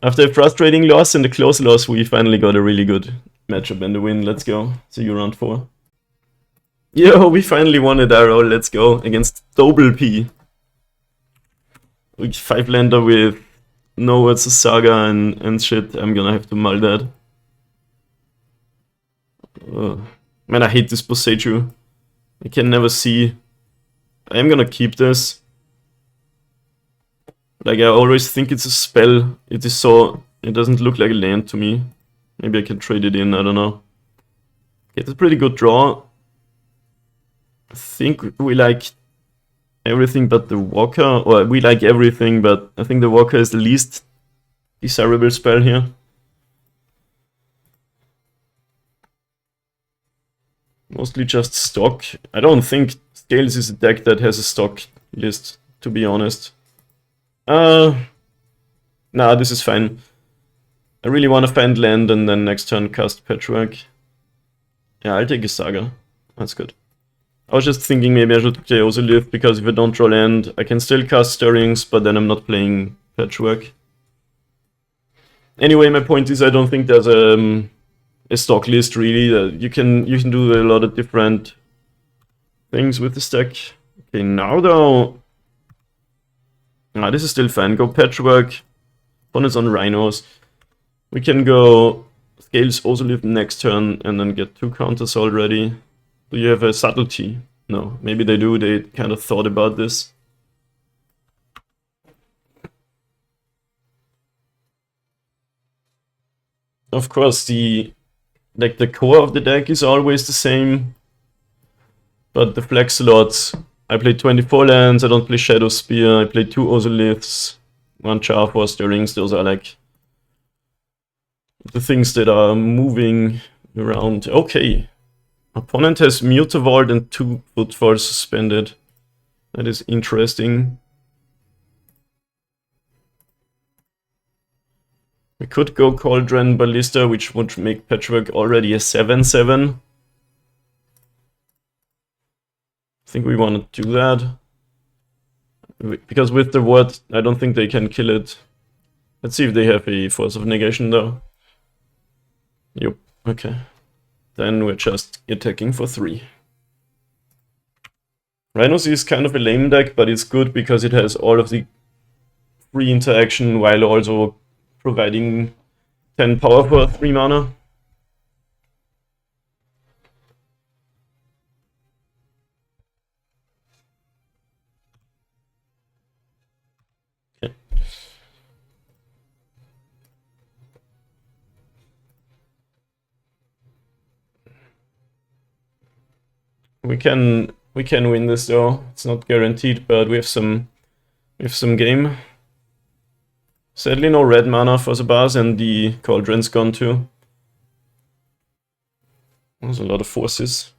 After a frustrating loss and a close loss, we finally got a really good matchup and a win. Let's go. See you round 4. Yo, we finally won a Arrow, let's go, against Double P. 5-lander with no words of Saga and shit, I'm gonna have to mull that. Man, I hate this Boseiju. I can never see. I am gonna keep this. Like, I always think it's a spell. It is so... It doesn't look like a land to me. Maybe I can trade it in, I don't know. Okay, it's a pretty good draw. I think we like everything but the Walker. Or we like everything, but I think the Walker is the least desirable spell here. Mostly just stock. I don't think Scales is a deck that has a stock list, to be honest. Nah, this is fine. I really want to find land and then next turn cast Patchwork. Yeah, I'll take a Saga. That's good. I was just thinking maybe I should play Ozolith, because if I don't draw land, I can still cast Stirrings, but then I'm not playing Patchwork. Anyway, my point is I don't think there's a stock list really. You can do a lot of different things with this deck. Okay, now though... this is still fine. Go Patchwork. Opponent's on Rhinos. We can go Scales Ozolith next turn and then get 2 counters already. Do you have a Subtlety? No, maybe they do. They kind of thought about this. Of course, the core of the deck is always the same, but the flex slots. I play 24 lands, I don't play Shadow Spear, I play 2 Ozoliths, 1 Char, 4 Stirrings. Those are like the things that are moving around. Okay. Opponent has Mutavault and 2 Footfalls suspended. That is interesting. We could go Cauldron Ballista, which would make Patchwork already a 7/7. I think we want to do that. Because with the ward, I don't think they can kill it. Let's see if they have a Force of Negation though. Yep, okay. Then we're just attacking for 3. Rhinos is kind of a lame deck, but it's good because it has all of the free interaction while also providing 10 power for 3 mana. Okay. We can win this though. It's not guaranteed, but we have some game. Sadly no red mana for the bars, and the Cauldron's gone too. There's a lot of forces.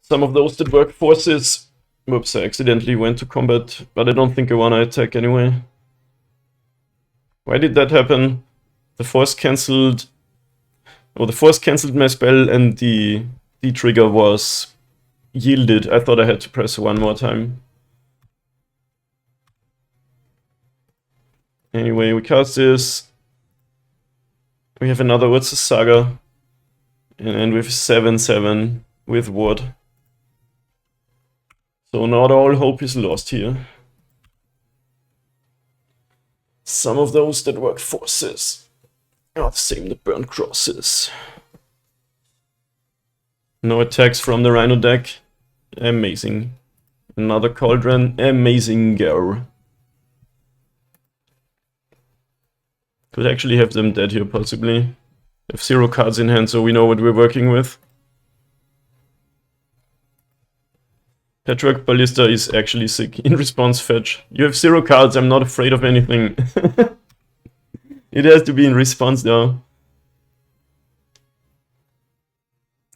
Some of those that work forces. Whoops, I accidentally went to combat, but I don't think I wanna attack anyway. Why did that happen? The force cancelled. Oh, the force cancelled my spell and the trigger was yielded. I thought I had to press 1 more time. Anyway, we cast this. We have another What's the Saga. And we have 7/7 with Ward. So not all hope is lost here. Some of those that work forces are the same that burn crosses. No attacks from the Rhino deck. Amazing. Another Cauldron. Amazing girl. Could actually have them dead here, possibly. Have 0 cards in hand, so we know what we're working with. Patchwork Ballista is actually sick. In response, fetch. You have 0 cards, I'm not afraid of anything. It has to be in response, though.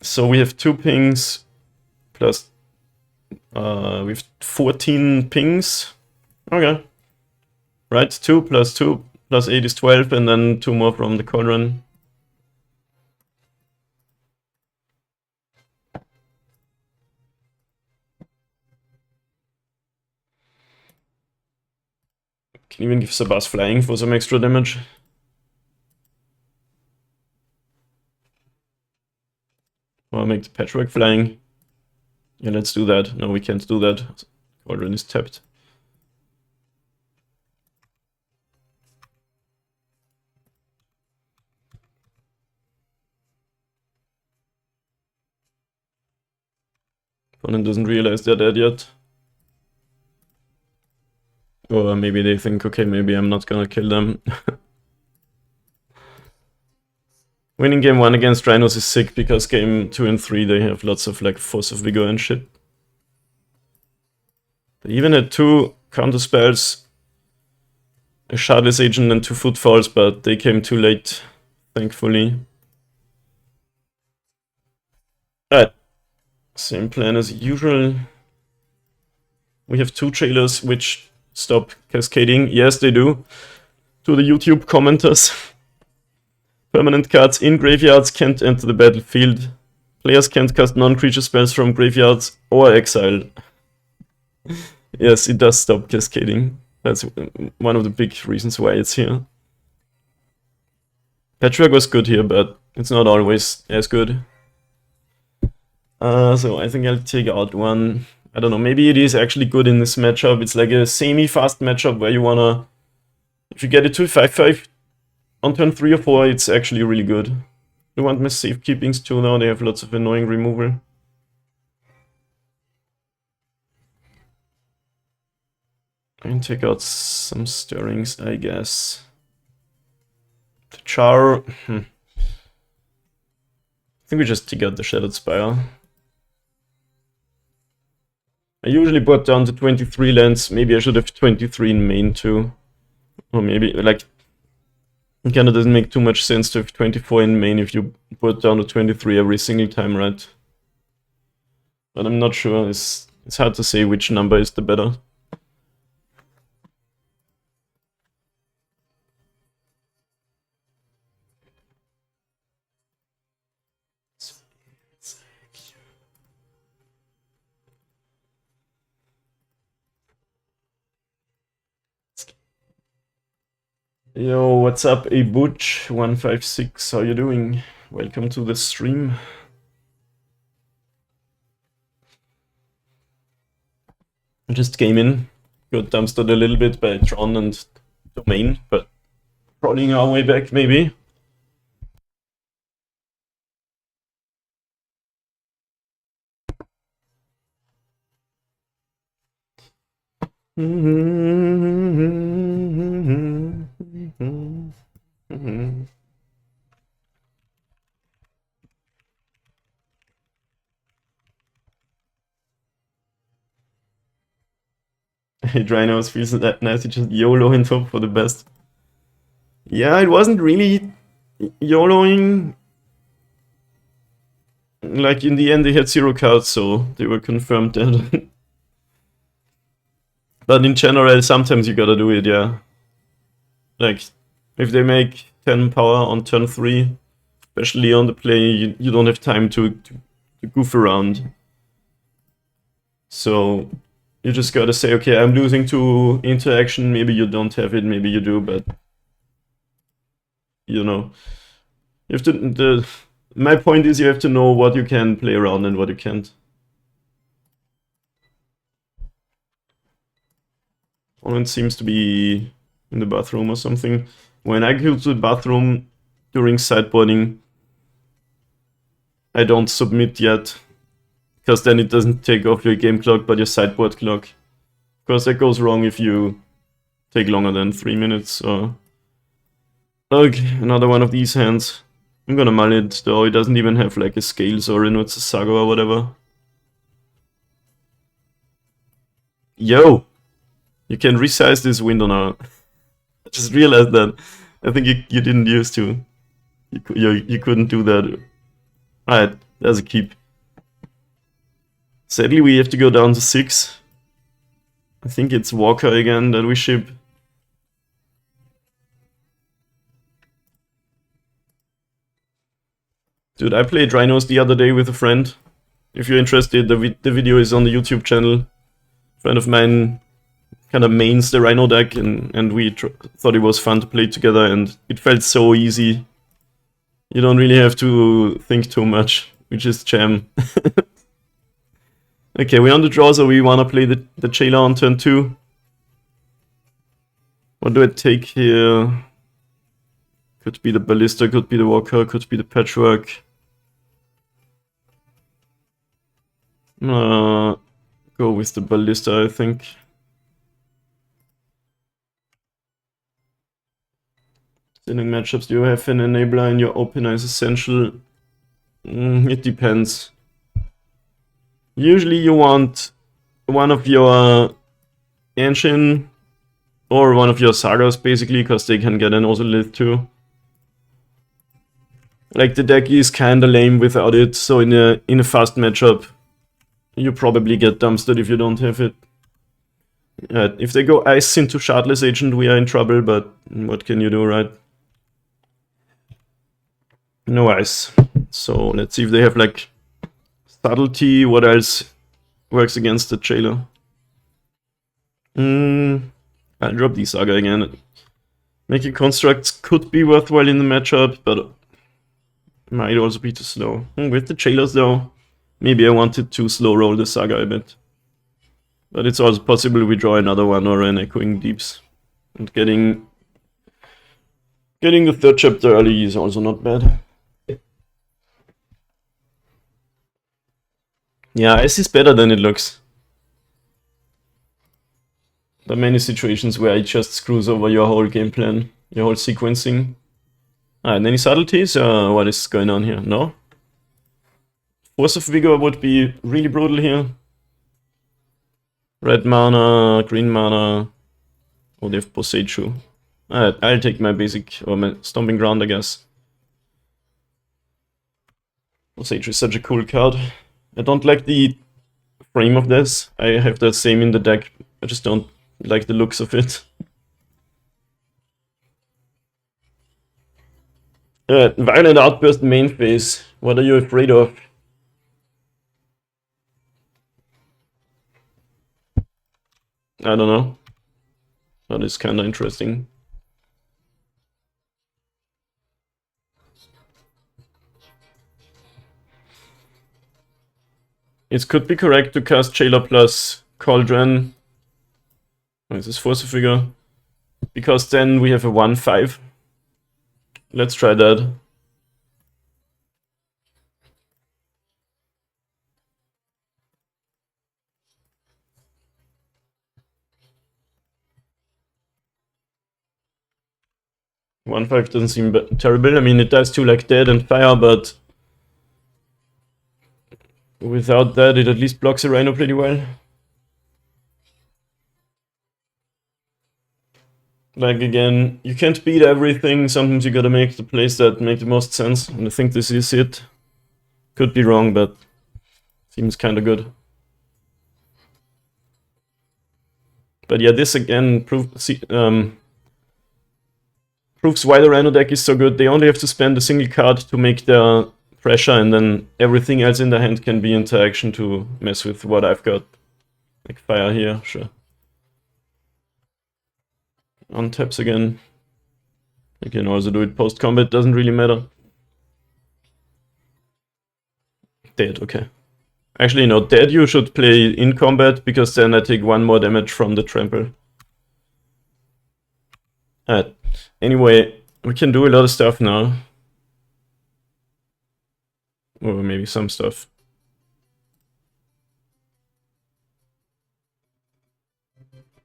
So we have 2 pings, plus... we have 14 pings. Okay. Right, 2 plus 2. Plus 8 is 12, and then 2 more from the Cauldron. Can even give Sabas flying for some extra damage. Or make the Patchwork flying. Yeah, let's do that. No, we can't do that. Cauldron is tapped. Opponent doesn't realize they're dead yet. Or maybe they think, okay, maybe I'm not gonna kill them. Winning game 1 against Rhinos is sick because game 2 and 3 they have lots of like Force of Vigor and shit. They even had 2 counter spells, a Shardless Agent and 2 Footfalls, but they came too late, thankfully. Alright, same plan as usual. We have 2 trailers which stop cascading. Yes, they do. To the YouTube commenters. Permanent cards in graveyards can't enter the battlefield. Players can't cast non-creature spells from graveyards or exile. Yes, it does stop cascading. That's one of the big reasons why it's here. Patchwork was good here, but it's not always as good. So I think I'll take out one. I don't know, maybe it is actually good in this matchup. It's like a semi-fast matchup where you wanna... If you get it to 5/5 on turn 3 or 4, it's actually really good. You want my safekeepings too now, they have lots of annoying removal. I can take out some stirrings, I guess. The char... I think we just take out the Shattered Spire. I usually brought down to 23 lands, maybe I should have 23 in main too. Or maybe, like... It kinda doesn't make too much sense to have 24 in main if you put down to 23 every single time, right? But I'm not sure, it's hard to say which number is the better. Yo, what's up, a Butch156? How you doing? Welcome to the stream. I just came in, got dumpstered a little bit by Tron and Domain, but crawling our way back, maybe. Rhinos feels that nice to just YOLO and hope for the best. Yeah, it wasn't really YOLOing. Like, in the end they had 0 cards, so they were confirmed dead. But in general, sometimes you gotta do it, yeah. Like, if they make 10 power on turn 3, especially on the play, you don't have time to goof around. So, you just gotta say, okay, I'm losing to interaction, maybe you don't have it, maybe you do, but... You know. You have to... My point is you have to know what you can play around and what you can't. One seems to be in the bathroom or something. When I go to the bathroom during sideboarding, I don't submit yet, because then it doesn't take off your game clock but your sideboard clock. Because that goes wrong if you take longer than 3 minutes. Or... Okay, another one of these hands. I'm gonna mull it, though it doesn't even have like a Scales or a Saga or whatever. Yo! You can resize this window now. I just realized that. I think you didn't used to. You couldn't do that. Alright, there's a keep. Sadly we have to go down to 6. I think it's Walker again that we ship. Dude, I played Rhinos the other day with a friend. If you're interested, the video is on the YouTube channel. A friend of mine kind of mains the Rhino deck, and we thought it was fun to play together, and it felt so easy. You don't really have to think too much, we just jam. Okay, we're on the draw, so we want to play the Jailer on turn 2. What do I take here? Could be the Ballista, could be the Walker, could be the Patchwork. Go with the Ballista, I think. Standing matchups, do you have an enabler in your opener is essential? It depends. Usually you want one of your Engine or one of your Sagas, basically, because they can get an Ozolith too. Like, the deck is kinda lame without it, so in a fast matchup, you probably get dumpstered if you don't have it. If they go Ice into Shardless Agent, we are in trouble, but what can you do, right? No Ice. So let's see if they have, like, Subtlety. What else works against the Jailer? I'll drop the Saga again. Making constructs could be worthwhile in the matchup, but might also be too slow. With the Jailers though, maybe I wanted to slow roll the Saga a bit. But it's also possible we draw another one or an Echoing Deeps. And getting the third chapter early is also not bad. Yeah, Ice is better than it looks. There are many situations where it just screws over your whole game plan, your whole sequencing. And any subtleties? What is going on here? No? Force of Vigor would be really brutal here. Red mana, green mana. Oh, they have Boseiju. I'll take my basic, or my Stomping Ground, I guess. Boseiju is such a cool card. I don't like the frame of this. I have the same in the deck. I just don't like the looks of it. Violent Outburst main phase. What are you afraid of? I don't know. That is kinda interesting. It could be correct to cast Jailer plus Cauldron. Oh, is this Force of Vigor? Because then we have a 1/5. Let's try that. One five doesn't seem terrible. I mean, it does 2 like Dead and Fire, but without that, it at least blocks a Rhino pretty well. Like, again, you can't beat everything. Sometimes you gotta make the plays that make the most sense, and I think this is it. Could be wrong, but seems kinda good. But yeah, this again proves why the Rhino deck is so good. They only have to spend a single card to make their pressure, and then everything else in their hand can be interaction to mess with what I've got. Like Fire here, sure. On taps again. You can also do it post-combat, doesn't really matter. Dead, okay. Actually, no, Dead you should play in combat, because then I take 1 more damage from the trample. Anyway, we can do a lot of stuff now. Or maybe some stuff.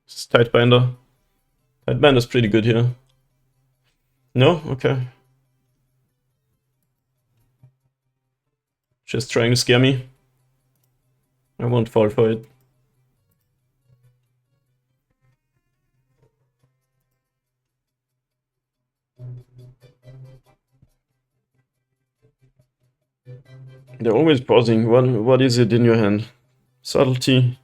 This is Tidebinder. Tidebinder's pretty good here. No? Okay. Just trying to scare me. I won't fall for it. They're always pausing. What is it in your hand? Subtlety.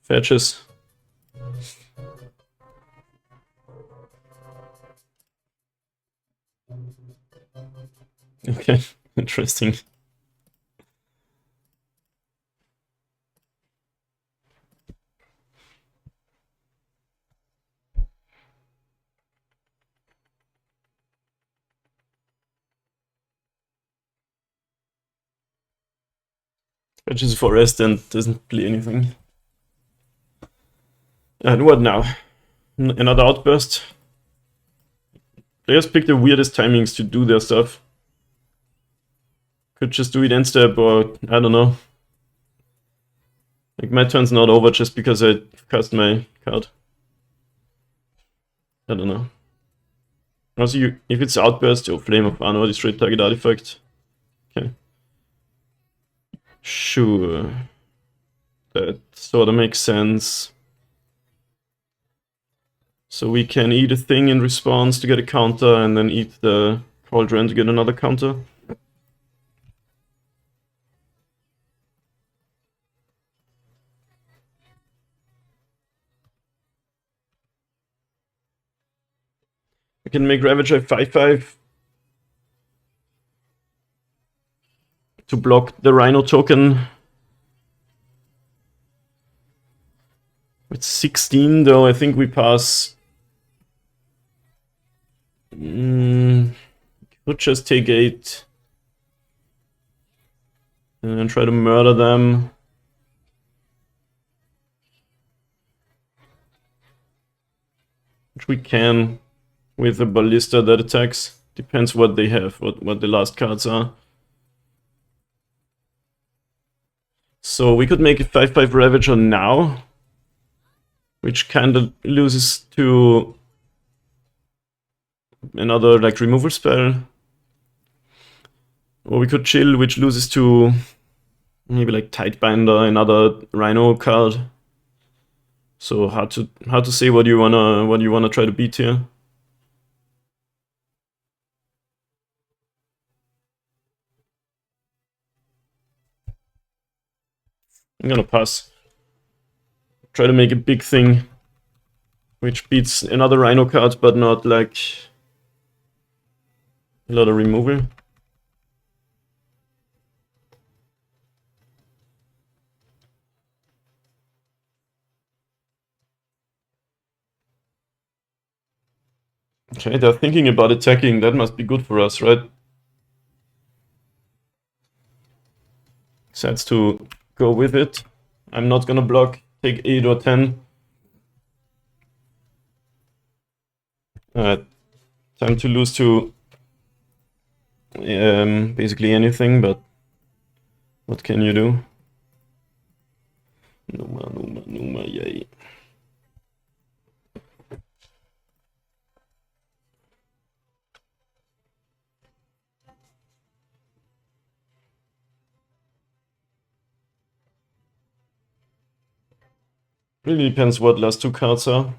Fetches. Okay, interesting. Fetches forest and doesn't play anything. And what now? Another outburst? Players pick the weirdest timings to do their stuff. Could just do it end step, or I don't know. Like, my turn's not over just because I cast my card. I don't know. Also, if it's outburst, or Flame of Anor, destroy target artifact. Okay. Sure. That sort of makes sense. So we can eat a thing in response to get a counter, and then eat the Cauldron to get another counter. We can make Ravager 5/5 to block the Rhino token. With 16 though, I think we pass. Could just take 8 and try to murder them. Which we can with a ballista that attacks. Depends what they have, what the last cards are. So we could make a 5/5 Ravager now, which kind of loses to another like removal spell. Or we could chill, which loses to maybe like Tidebinder, another Rhino card. So hard to say what you wanna try to beat here. I'm gonna pass. Try to make a big thing, which beats another Rhino card, but not like a lot of removal. Okay, they're thinking about attacking. That must be good for us, right? Decides to go with it. I'm not gonna block. Take 8 or 10. Alright. Time to lose to basically anything, but what can you do? Numa, yay. Really depends what last 2 cards are.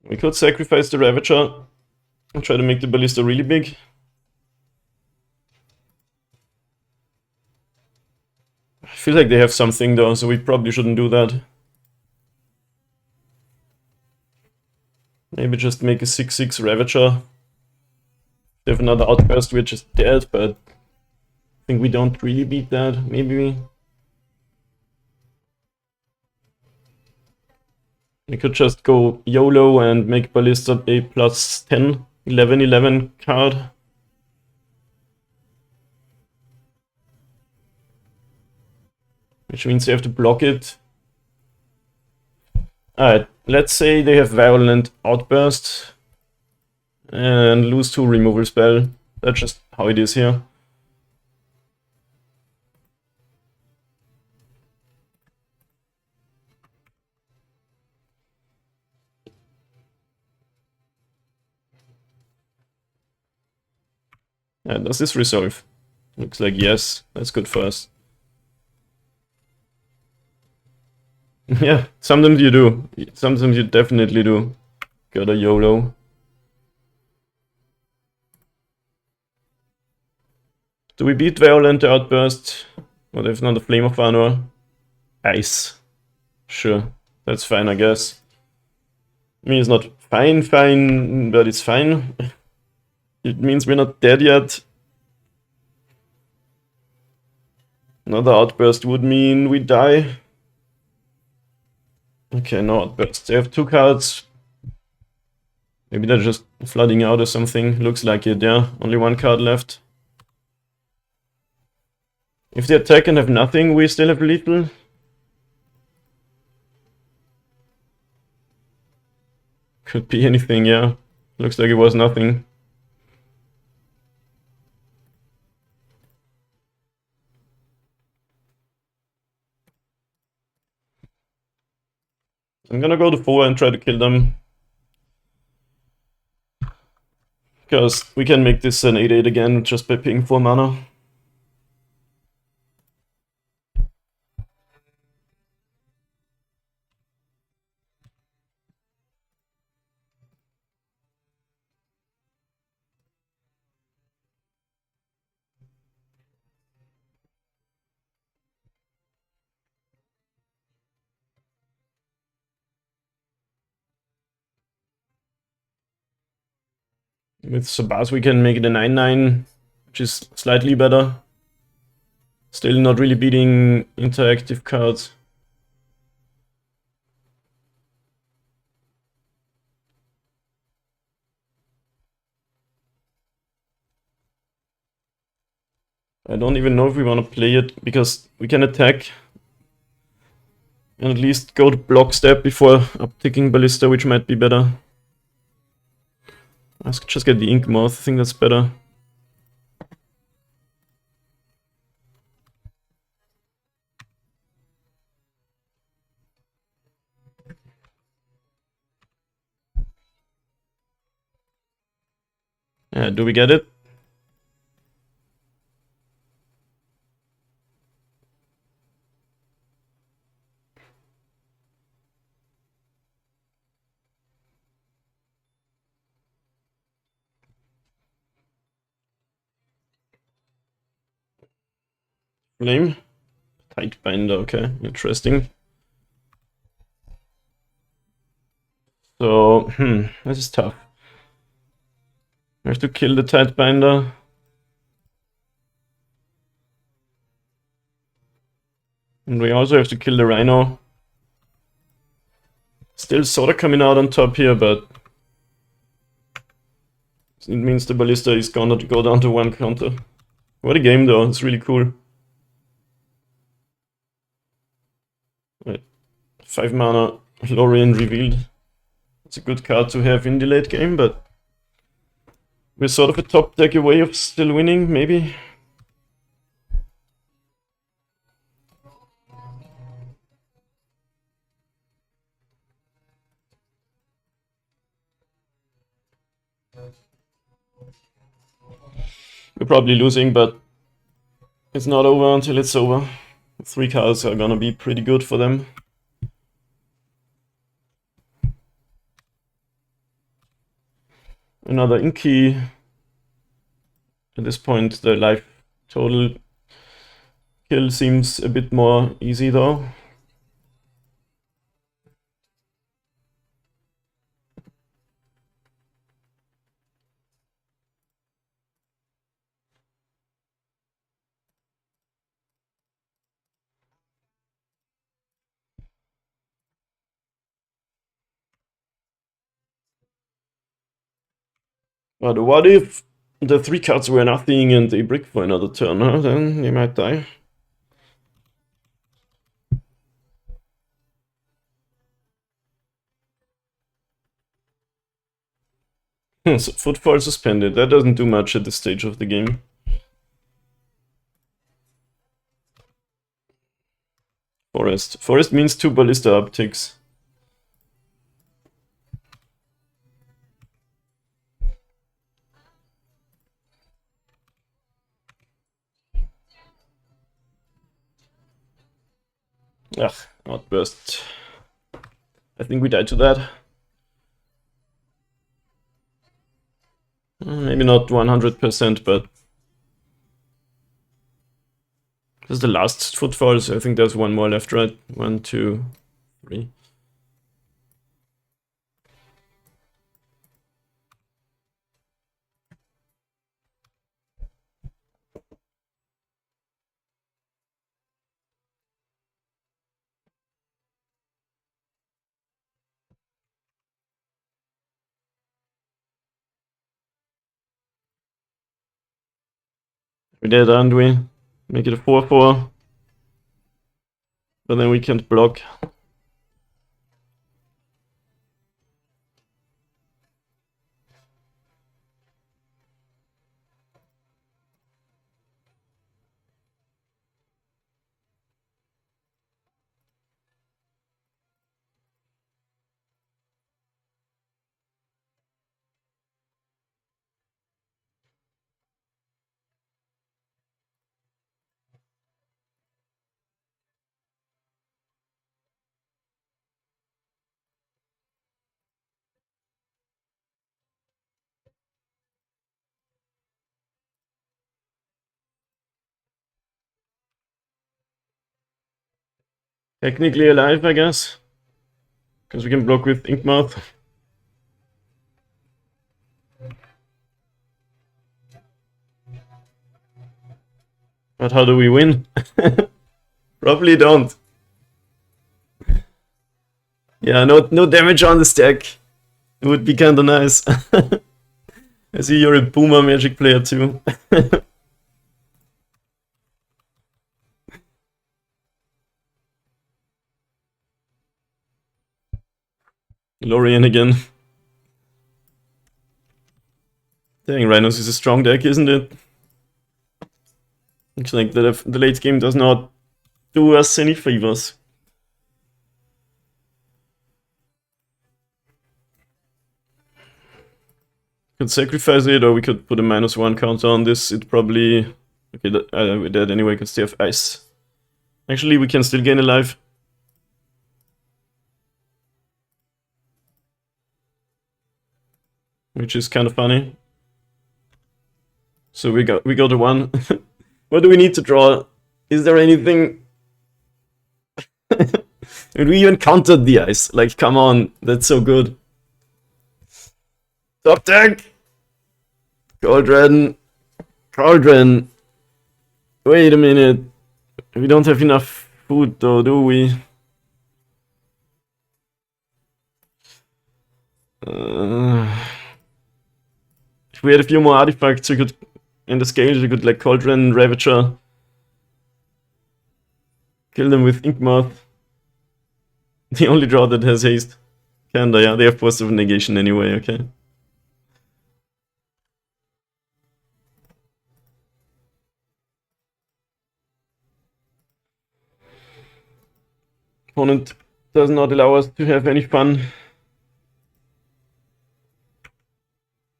We could sacrifice the Ravager and try to make the Ballista really big. I feel like they have something though, so we probably shouldn't do that. Maybe just make a 6/6 Ravager. They have another outburst, we're just dead, but I think we don't really beat that. Maybe we could just go YOLO and make Ballista a +10, 11/11 card. Which means they have to block it. Alright, let's say they have Violent Outburst and lose 2 removal spell. That's just how it is here. Yeah, does this resolve? Looks like yes, that's good for us. Yeah, sometimes you do. Sometimes you definitely do. Got a YOLO. Do we beat Violent Outburst? What if not a Flame of Anor? Ice. Sure, that's fine, I guess. I mean, it's not fine, but it's fine. It means we're not dead yet. Another outburst would mean we die. Okay, no, but they have 2 cards. Maybe they're just flooding out or something. Looks like it, yeah. Only 1 card left. If they attack and have nothing, we still have lethal. Could be anything, yeah. Looks like it was nothing. I'm gonna go to 4 and try to kill them. Because we can make this an 8-8 again just by paying 4 mana. With Sabaz we can make it a 9-9, which is slightly better. Still not really beating interactive cards. I don't even know if we want to play it, because we can attack and at least go to block step before upticking Ballista, which might be better. Let's just get the Ink Moth, I think that's better. Do we get it? Flame? Tight Binder, okay, interesting. So, this is tough. I have to kill the Tight Binder. And we also have to kill the Rhino. Still sorta coming out on top here, but it means the Ballista is gonna go down to 1 counter. What a game though, it's really cool. Right. 5 mana, Lorien revealed. It's a good card to have in the late game, but we're sort of a top deck away of still winning, maybe. We're probably losing, but it's not over until it's over. 3 cards are gonna be pretty good for them. Another Inky. At this point, the life total kill seems a bit more easy though. But what if the 3 cards were nothing and they brick for another turn, huh? Then they might die. So Footfall suspended, that doesn't do much at this stage of the game. Forest. Forest means 2 Ballista upticks. Ugh, Outburst. I think we died to that. Maybe not 100%, but this is the last Footfall, so I think there's 1 more left, right? 1, 2, 3. We did, aren't we? Make it a 4-4. But then we can't block. Technically alive, I guess. Because we can block with Inkmouth. But how do we win? Probably don't. Yeah, no damage on the stack. It would be kinda nice. I see you're a boomer Magic player too. Lorien again. Dang, Rhinos is a strong deck, isn't it? Looks like the late game does not do us any favors. Could sacrifice it, or we could put a -1 counter on this. It probably... Okay, we're dead anyway because they have ice. Actually, we can still gain a life. Which is kind of funny. So we got a 1. What do we need to draw? Is there anything? And we even countered the ice. Like, come on, that's so good. Top deck! Cauldron. Cauldron. Wait a minute. We don't have enough food though, do we? If we had a few more artifacts, we could, in the scales, we could like Cauldron, Ravager. Kill them with Inkmouth. The only draw that has haste. Kinda, yeah, they have Force of Negation anyway, okay. Opponent does not allow us to have any fun.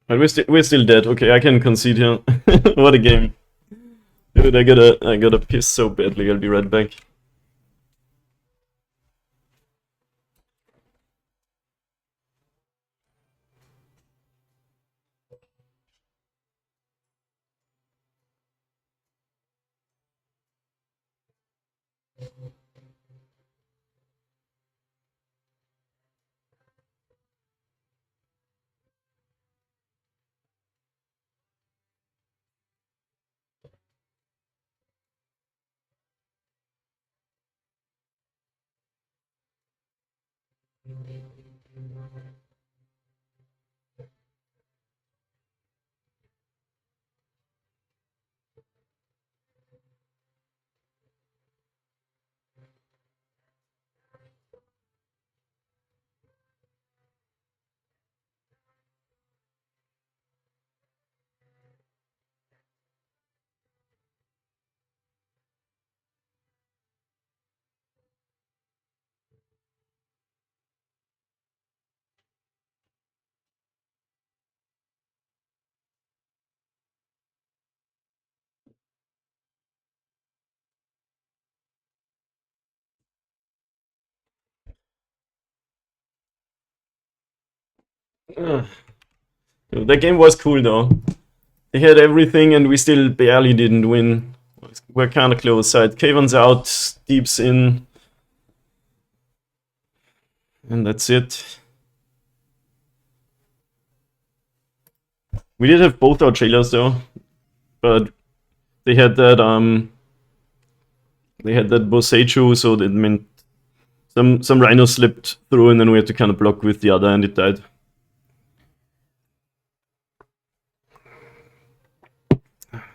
But we're still dead. Okay, I can concede here. What a game. Dude, I gotta piss so badly. I'll be right back. That game was cool though. They had everything and we still barely didn't win. We're kind of close. Side Kavan's out, Deep's in. And that's it. We did have both our trailers though. But they had that Boseiju, so that meant some Rhinos slipped through and then we had to kind of block with the other and it died.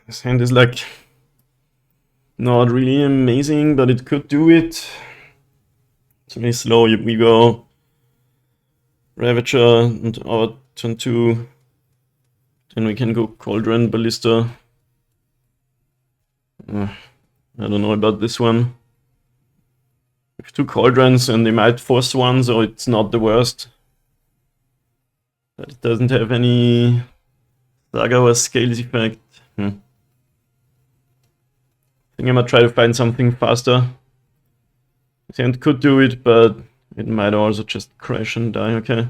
This hand is like not really amazing, but it could do it. It's really slow. We go Ravager and our turn 2. Then we can go Cauldron, Ballista. I don't know about this one. We have 2 Cauldrons and they might force one, so it's not the worst. But it doesn't have any Saga or Scales effect. I think I might try to find something faster. This hand could do it, but it might also just crash and die, okay.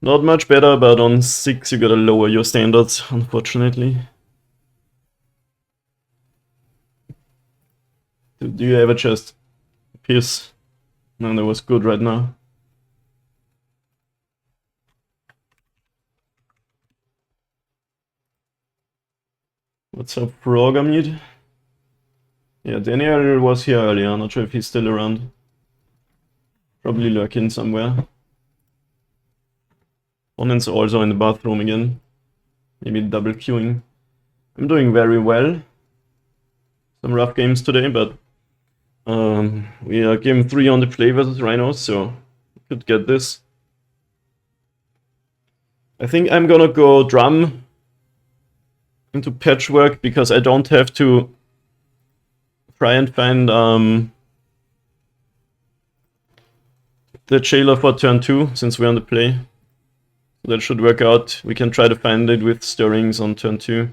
Not much better, but on 6 you gotta lower your standards, unfortunately. Do you ever just pierce? No, that was good right now. What's up, Frogamid? Yeah, Daniel was here earlier, not sure if he's still around. Probably lurking somewhere. Opponent's also in the bathroom again. Maybe double queuing. I'm doing very well. Some rough games today, but we are game 3 on the play versus Rhinos, so we could get this. I think I'm gonna go drum into Patchwork because I don't have to try and find the Jailer for turn 2 since we're on the play. That should work out. We can try to find it with Stirrings on turn 2.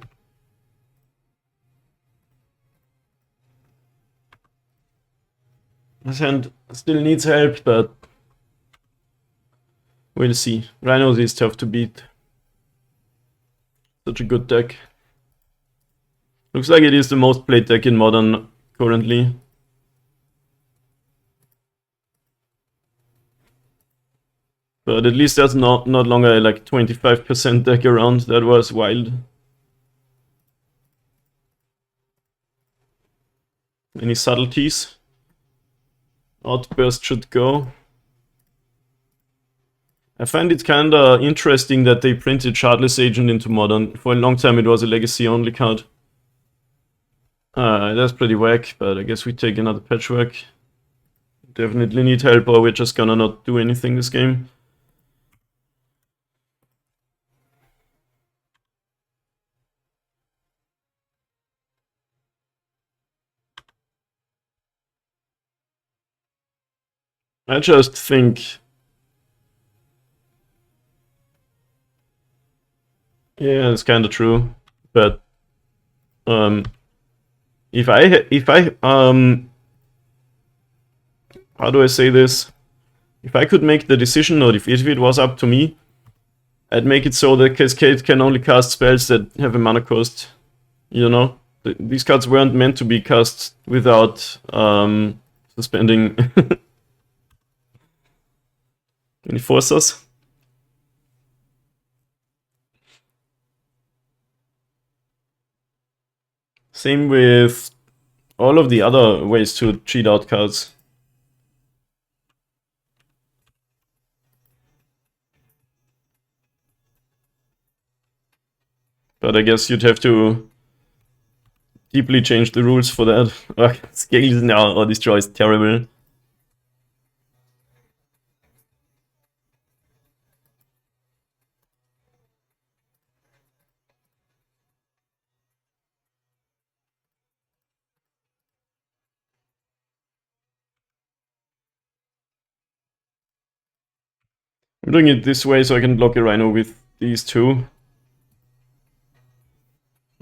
This hand still needs help, but we'll see. Rhinos is tough to beat. Such a good deck. Looks like it is the most played deck in Modern currently. But at least there's not longer like 25% deck around. That was wild. Any subtleties? Outburst should go. I find it kinda interesting that they printed Shardless Agent into Modern. For a long time it was a legacy only card. That's pretty whack, but I guess we take another Patchwork. Definitely need help or we're just gonna not do anything this game. I just think... Yeah, it's kinda true, but... If I how do I say this? If I could make the decision, or if it was up to me, I'd make it so that Cascade can only cast spells that have a mana cost. You know? These cards weren't meant to be cast without suspending any forces. Same with all of the other ways to cheat out cards. But I guess you'd have to deeply change the rules for that. Scales now or destroy is terrible. I'm doing it this way so I can block a Rhino with these two.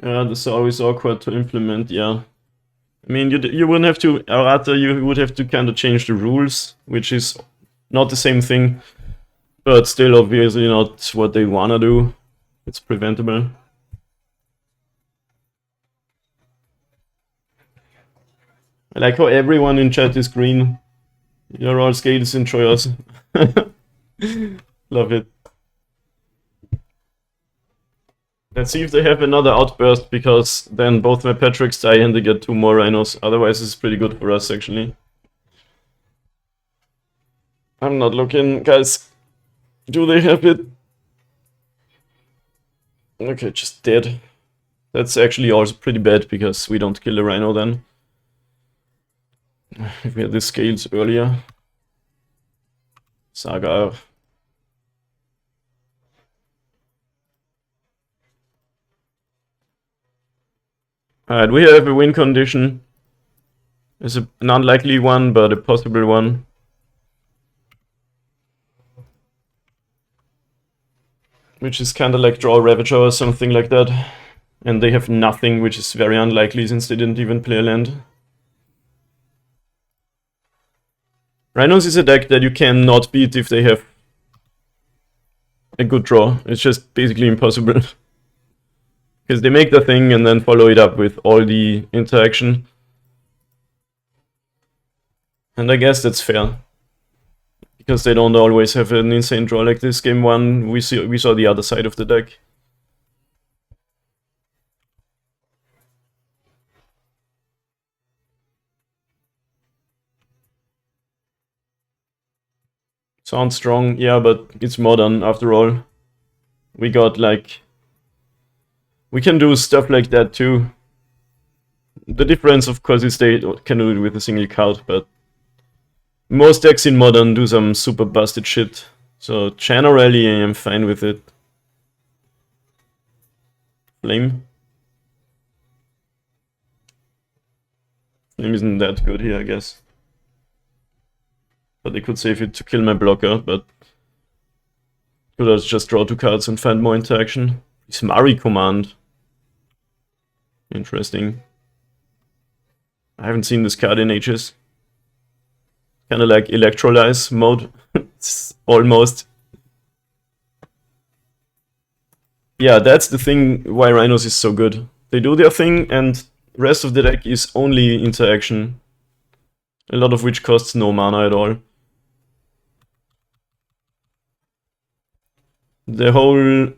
Yeah, this is always awkward to implement, yeah. I mean, you wouldn't have to, or rather you would have to kind of change the rules, which is not the same thing, but still obviously not what they wanna do. It's preventable. I like how everyone in chat is green. You're all Scales enjoyers. Love it. Let's see if they have another outburst, because then both my Patricks die and they get 2 more Rhinos. Otherwise it's pretty good for us, actually. I'm not looking, guys. Do they have it? Okay, just dead. That's actually also pretty bad, because we don't kill the Rhino then. If we had the scales earlier. Saga. Alright, we have a win condition. It's an unlikely one, but a possible one. Which is kind of like draw Ravager or something like that. And they have nothing, which is very unlikely since they didn't even play a land. Rhinos is a deck that you cannot beat if they have a good draw. It's just basically impossible. Because they make the thing and then follow it up with all the interaction. And I guess that's fair. Because they don't always have an insane draw like this. Game 1, we saw the other side of the deck. Sounds strong, yeah, but it's modern after all. We got like... We can do stuff like that too. The difference, of course, is they can do it with a single card, but most decks in modern do some super busted shit. So generally I am fine with it. Flame. Flame isn't that good here, I guess. But they could save it to kill my blocker, but could also just draw 2 cards and find more interaction. It's Mari command. Interesting. I haven't seen this card in ages. Kinda like Electrolyze mode. It's almost. Yeah, that's the thing why Rhinos is so good. They do their thing and the rest of the deck is only interaction. A lot of which costs no mana at all. The whole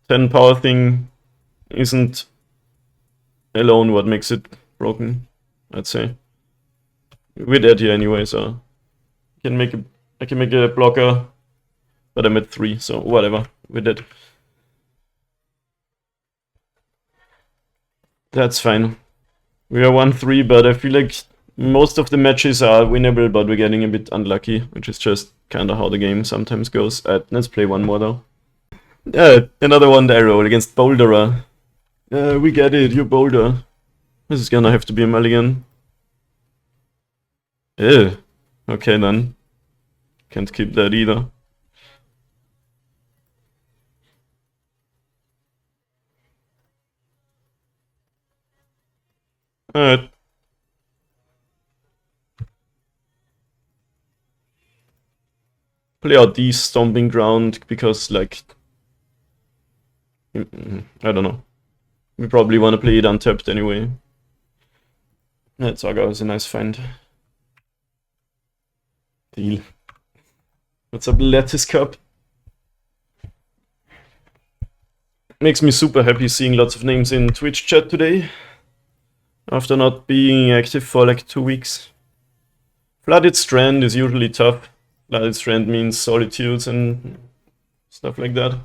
10 power thing isn't alone what makes it broken, I'd say. We're dead here anyway, so I can make a blocker, but I'm at 3, so whatever, we're dead. That's fine. We are 1-3, but I feel like most of the matches are winnable, but we're getting a bit unlucky, which is just kinda how the game sometimes goes. Let's play one more though. Another one die roll against Boulderer. We get it, you're Boulder. This is gonna have to be a mulligan. Ew. Okay then. Can't keep that either. Alright. Play out these Stomping Ground because, like, I don't know. We probably want to play it untapped anyway. That Saga was a nice find. Deal. What's up, Lattice Cup? Makes me super happy seeing lots of names in Twitch chat today. After not being active for like 2 weeks. Flooded Strand is usually tough. Flooded Strand means Solitudes and stuff like that.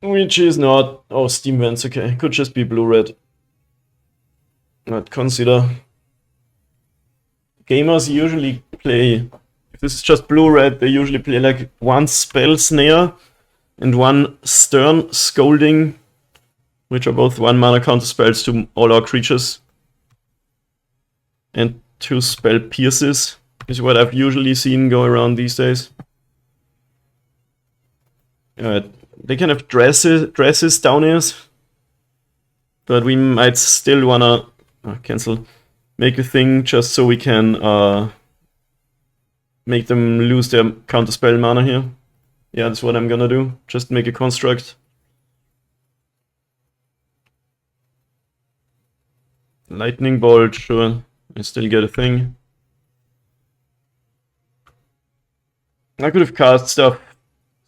Which is not... Oh, Steam Vents, okay. Could just be blue-red. I'd consider. Gamers usually play... If this is just blue-red, they usually play like 1 Spell Snare and 1 Stern Scolding, which are both 1 mana counter spells to all our creatures. And 2 Spell Pierces is what I've usually seen go around these days. They can have dresses down here, but we might still wanna cancel, make a thing just so we can make them lose their counterspell mana here. Yeah, that's what I'm gonna do. Just make a construct. Lightning Bolt, sure. I still get a thing. I could have cast stuff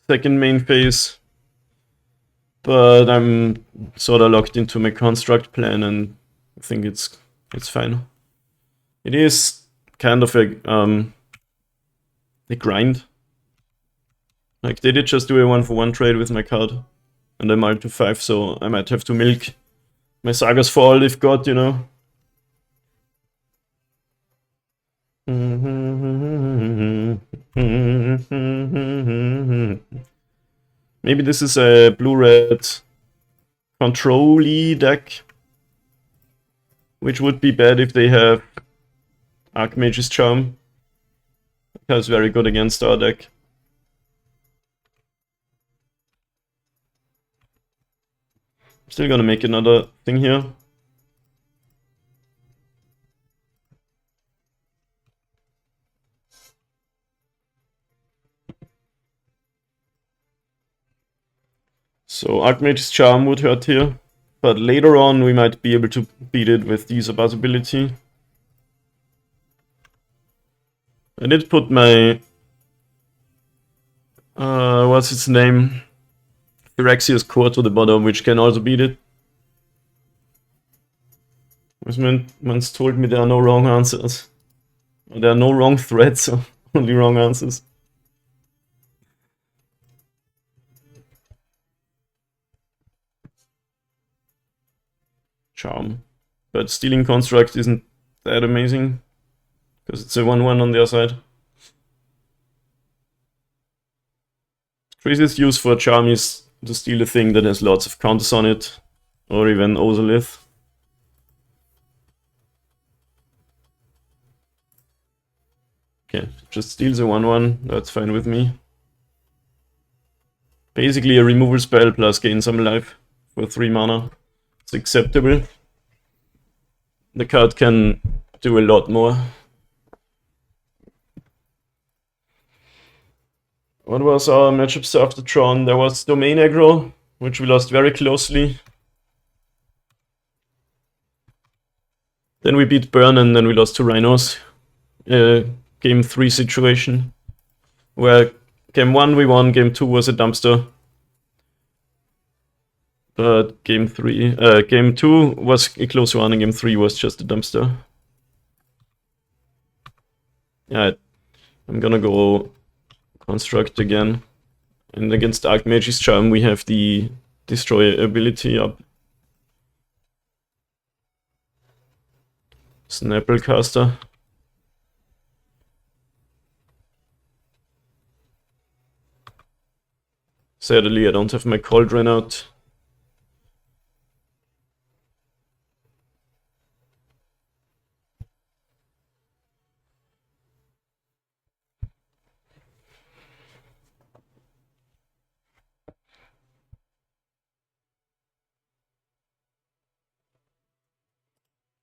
second main phase, but I'm sort of locked into my construct plan and I think it's fine. It is kind of a grind. Like, they did just do a 1-for-1 trade with my card. And I'm alt to 5, so I might have to milk my sagas for all they've got, you know. Maybe this is a blue-red control-y deck. Which would be bad if they have Archmage's Charm. That's very good against our deck. Still gonna make another thing here. So Archmage's Charm would hurt here. But later on we might be able to beat it with Desabat ability. I did put my... what's its name? Grixis core to the bottom, which can also beat it. Man's told me there are no wrong answers. There are no wrong threads, so only wrong answers. Charm. But Stealing Construct isn't that amazing, because it's a 1-1 on their side. Craziest use for Charm is to steal a thing that has lots of counters on it, or even Ozolith. Okay, just steals a 1-1, that's fine with me. Basically a removal spell plus gain some life for 3 mana. It's acceptable. The card can do a lot more. What was our matchups after Tron? There was Domain Aggro, which we lost very closely. Then we beat Burn and then we lost to Rhinos. Game 3 situation, where game 1 we won, game 2 was a dumpster. But game 2 was a close one and game 3 was just a dumpster. Yeah, I'm gonna go Construct again. And against Archmage's Charm we have the Destroy ability up. Snapplecaster. Sadly, I don't have my Cauldron out.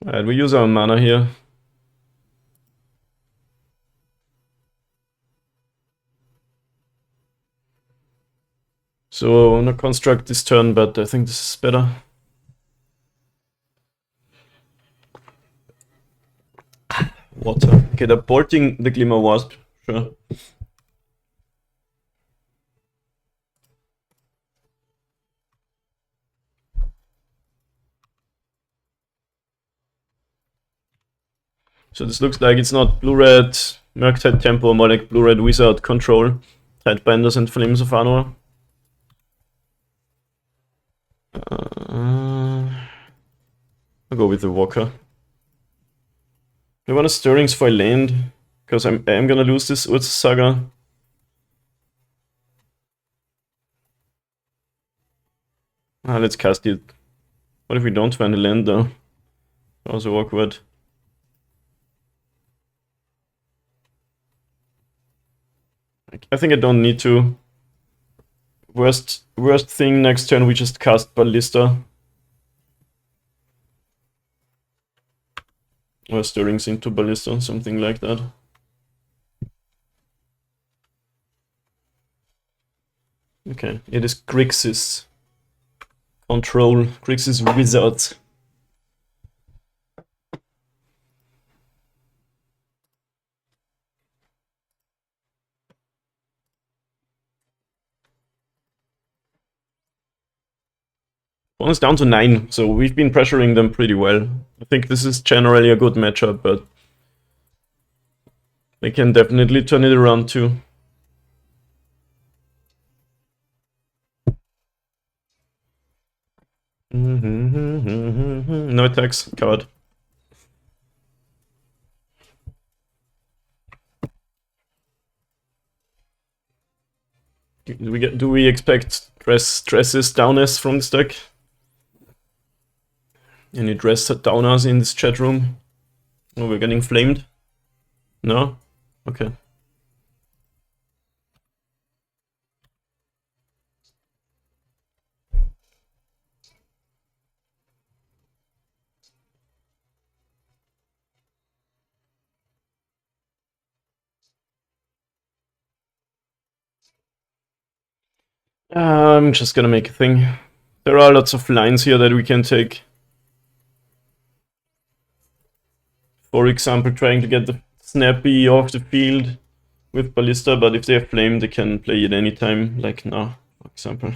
Alright, we use our mana here. So I'm gonna construct this turn, but I think this is better. Water. Okay, they're bolting the Glimmer Wasp, sure. So this looks like it's not blue-red Murktide Tempo, more like blue-red Wizard Control, Tidebinders and Flames of Anor. I'll go with the Walker. I want a Stirrings for a land, because I am gonna lose this Urza Saga. Let's cast it. What if we don't find a land though? Also awkward. I think I don't need to. Worst thing next turn we just cast Ballista. Or Stirrings into Ballista, something like that. Okay, it is Grixis. Control, Grixis Wizard. Bonus down to 9, so we've been pressuring them pretty well. I think this is generally a good matchup, but they can definitely turn it around too. No attacks, card. Do we expect dresses downers from this deck? Any dress downers in this chat room? Oh, we're getting flamed? No? Okay. I'm just gonna make a thing. There are lots of lines here that we can take. For example, trying to get the Snappy off the field with Ballista, but if they have Flame, they can play it anytime, like now, for example.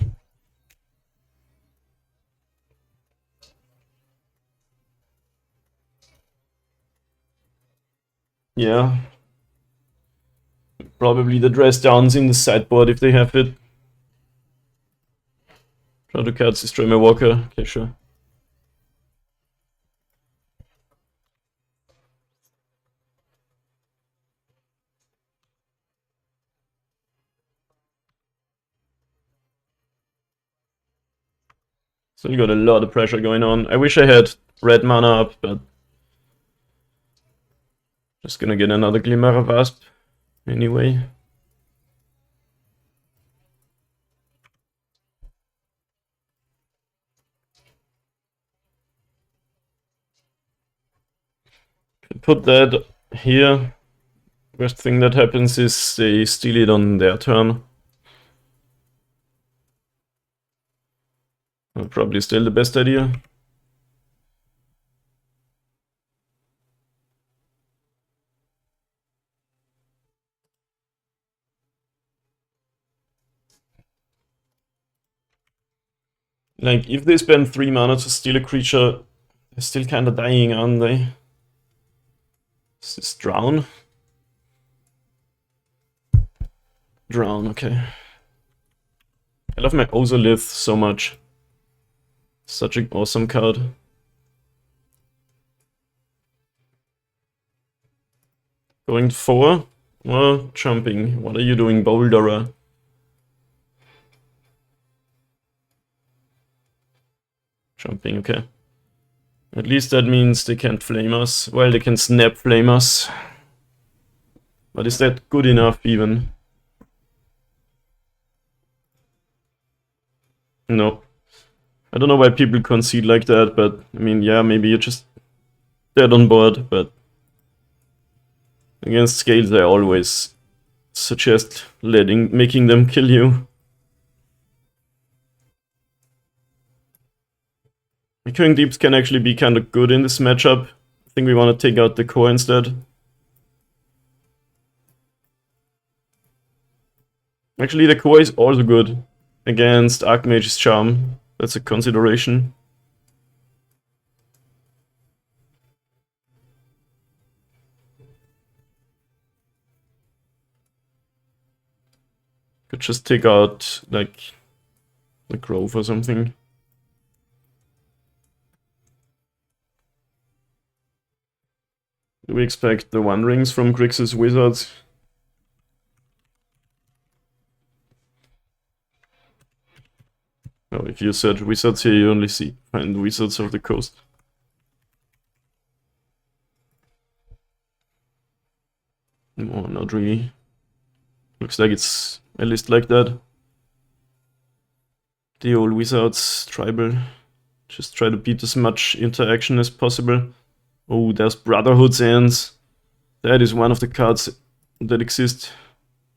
Yeah. Probably the dress downs in the sideboard if they have it. Try to cards destroy my walker. Okay, sure. Still got a lot of pressure going on. I wish I had red mana up, but just gonna get another Glimmer of Asp anyway. Put that here. Worst thing that happens is they steal it on their turn. Probably still the best idea. Like, if they spend 3 mana to steal a creature, they're still kinda dying, aren't they? Is this Drown? Drown, okay. I love my Ozolith so much. Such an awesome card. Going 4? Well, jumping. What are you doing, Boulderer? Jumping, okay. At least that means they can't flame us. Well, they can snap flame us. But is that good enough, even? No. I don't know why people concede like that, but I mean, yeah, maybe you're just dead on board, but against scales I always suggest making them kill you. Recurring Deeps can actually be kind of good in this matchup. I think we want to take out the core instead. Actually, the core is also good against Archmage's Charm. That's a consideration. Could just take out, like, the Grove or something. Do we expect the One Rings from Grixis Wizards? Oh, if you search Wizards here, you only find Wizards of the Coast. No, not really. Looks like it's a list like that. The old Wizards tribal. Just try to beat as much interaction as possible. Oh, there's Brotherhood's Ends. That is one of the cards that exist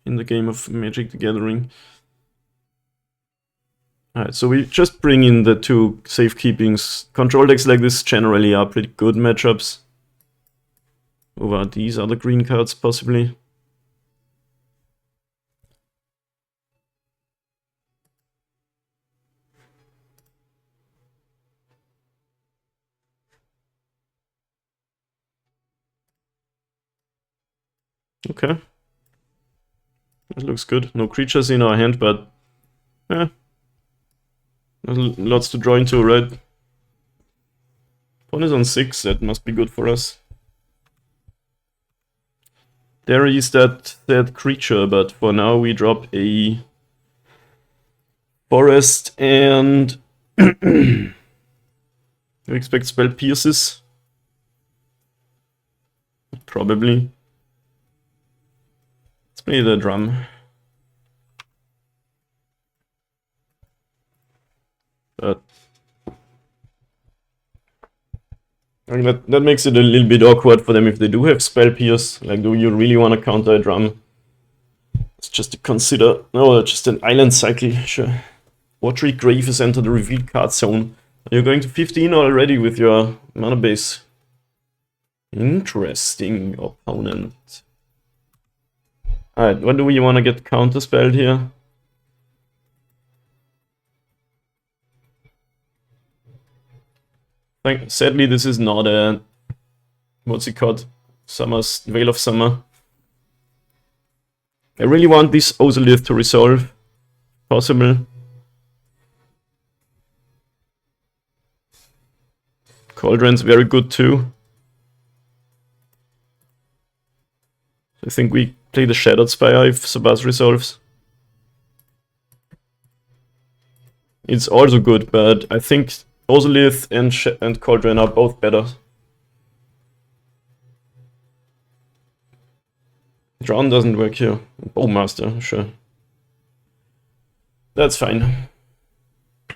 in the game of Magic the Gathering. Alright, so we just bring in the 2 safekeepings. Control decks like this generally are pretty good matchups over these other green cards, possibly. Okay. That looks good. No creatures in our hand, but... yeah. There's lots to draw into, right? Pawn is on 6, that must be good for us. There is that creature, but for now we drop a forest and you expect spell pierces? Probably. Let's play the drum. But I mean, that makes it a little bit awkward for them if they do have spell pierce. Like, do you really want to counter a drum? It's just to consider. No, just an island cycle, sure. Watery Grave has entered the revealed card zone. You're going to 15 already with your mana base. Interesting opponent. Alright, what do we want to get counterspelled here? Sadly, this is not a... what's it called? Veil of Summer. I really want this Ozolith to resolve. Possible. Cauldron's very good too. I think we play the Shattered Spire if Sabaz resolves. It's also good, but I think Ozolith and Cauldron are both better. Tron doesn't work here. Bowmaster, sure. That's fine.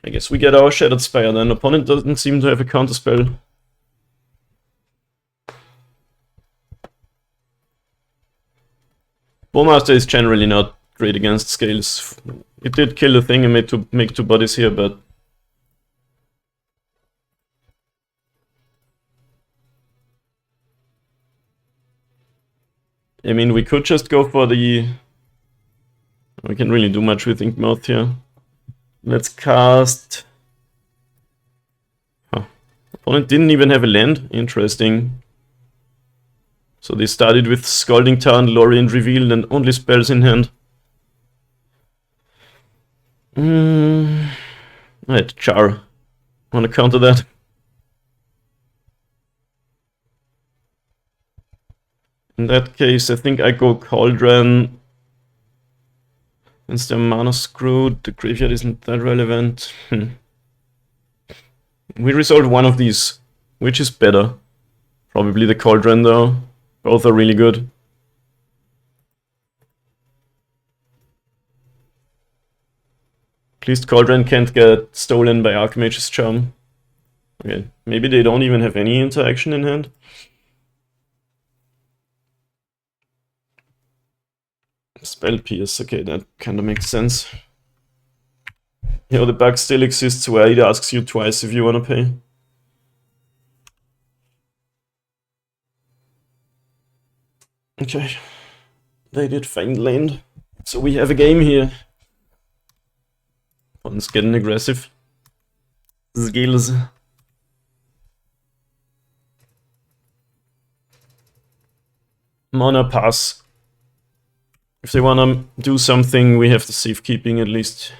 I guess we get our Shattered Spire then. Opponent doesn't seem to have a counterspell. Bowmaster is generally not great against scales. It did kill the thing and make 2 bodies here, but... I mean, we could just go for the... we can't really do much with Inkmouth here. Let's cast... huh. Opponent didn't even have a land. Interesting. So they started with Scalding Tarn, Lorient Revealed, and only spells in hand. Right, Char. Wanna counter that? In that case, I think I go Cauldron. Since the mana screwed, the graveyard isn't that relevant. We resolved one of these. Which is better? Probably the Cauldron though. Both are really good. At least Cauldron can't get stolen by Archmage's Charm. Okay, maybe they don't even have any interaction in hand. Spell Pierce, okay, that kinda makes sense. You know, the bug still exists where it asks you twice if you wanna pay. Okay, they did find land, so we have a game here. One's getting aggressive. Skills. Mana pass. If they wanna do something, we have the safekeeping at least.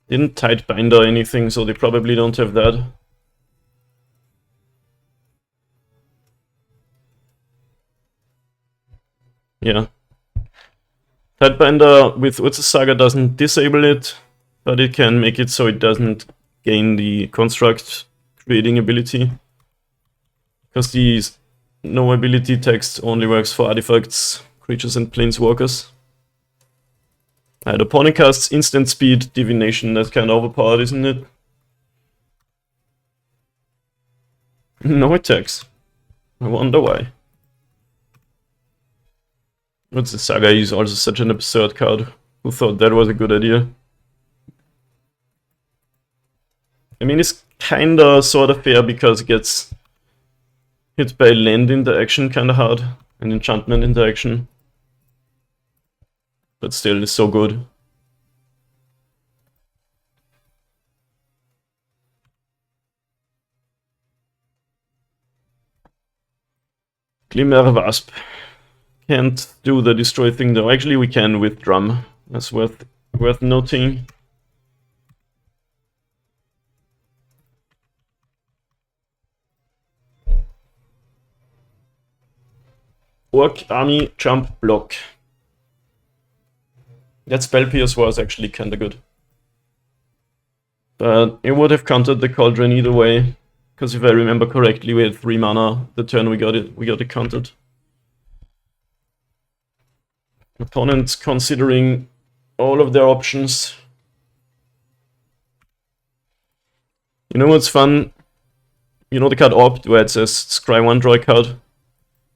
Didn't tight bind or anything, so they probably don't have that. Yeah. Tight binder with Urza Saga doesn't disable it, but it can make it so it doesn't gain the construct creating ability. Because the no ability text only works for artifacts, creatures, and planeswalkers. The opponent casts instant speed divination, that's kind of overpowered, isn't it? No attacks. I wonder why. Urza Saga is also such an absurd card. Who thought that was a good idea? I mean, it's kinda sorta fair because it gets hit by land interaction kinda hard, and enchantment interaction. But still, it's so good. Glimmer Wasp. Can't do the destroy thing though. Actually, we can with drum. That's worth noting. Orc, army, jump, block. That spell pierce was actually kinda good. But it would have countered the cauldron either way. Because if I remember correctly, we had 3 mana the turn we got it countered. Opponents considering all of their options. You know what's fun? You know the card Opt, where it says scry 1, draw a card?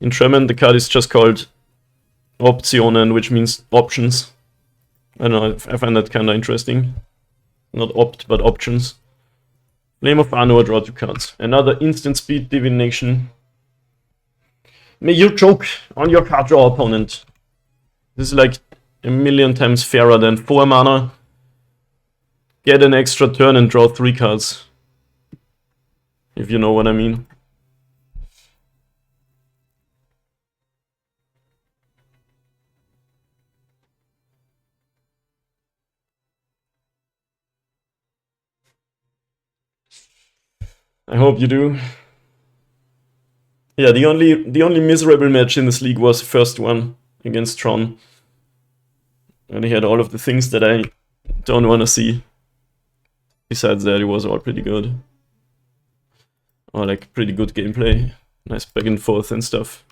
In German, the card is just called Optionen, which means options. I don't know, I find that kind of interesting. Not opt, but options. Flame of Anor, draw 2 cards. Another instant speed divination. May you choke on your card draw, opponent. This is like a million times fairer than 4 mana. Get an extra turn and draw 3 cards. If you know what I mean. I hope you do. Yeah, the only miserable match in this league was the first one against Tron. And he had all of the things that I don't want to see. Besides that, it was all pretty good. Or like pretty good gameplay. Nice back and forth and stuff.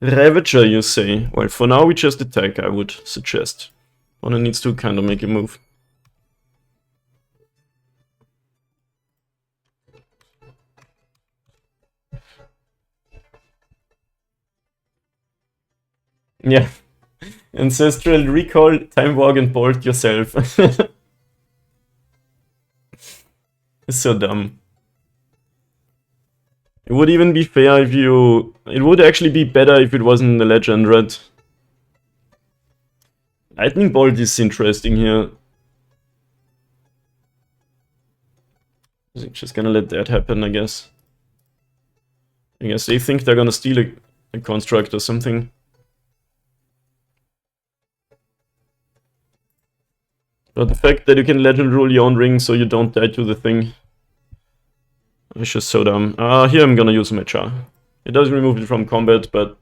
Ravager, you say? Well, for now we just attack, I would suggest. One needs to kind of make a move. Yeah. Ancestral Recall, Time Walk and Bolt yourself. It's so dumb. It would even be fair if you... It would actually be better if it wasn't the legend, right? Lightning Bolt is interesting here. I'm just gonna let that happen, I guess. I guess they think they're gonna steal a construct or something. But the fact that you can legend rule your own ring so you don't die to the thing is just so dumb. Here I'm gonna use Mecha. It does remove it from combat, but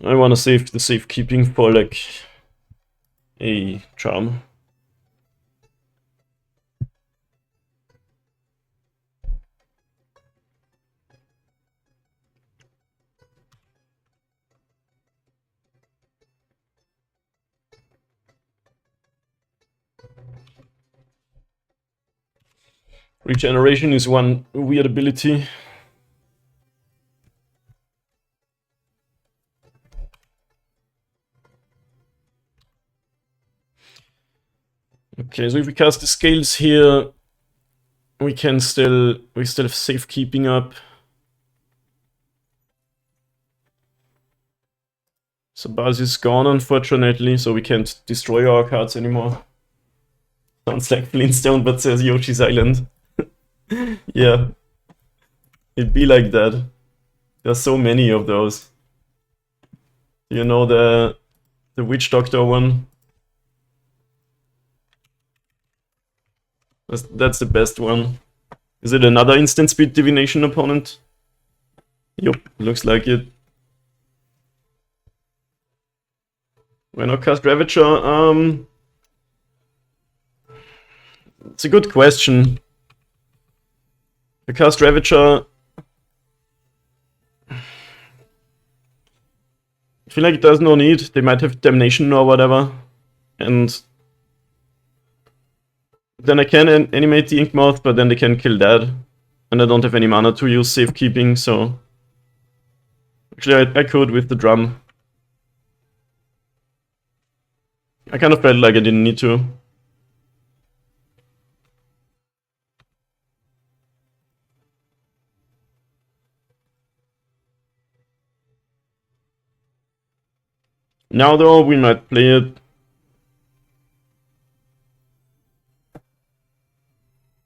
I wanna save the safekeeping for like a charm. Regeneration is one weird ability. Okay, so if we cast the scales here, we still have safekeeping up. So Buzz is gone, unfortunately, so we can't destroy our cards anymore. Sounds like Flintstone, but says Yoshi's Island. Yeah, it'd be like that. There's so many of those. You know the Witch Doctor one? That's the best one. Is it another instant speed divination opponent? Yup, looks like it. Why not cast Ravager? It's a good question. I cast Ravager. I feel like there's no need. They might have Damnation or whatever. And then I can animate the Inkmoth, but then they can kill that. And I don't have any mana to use safekeeping, so... Actually, I could with the drum. I kind of felt like I didn't need to. Now though, we might play it.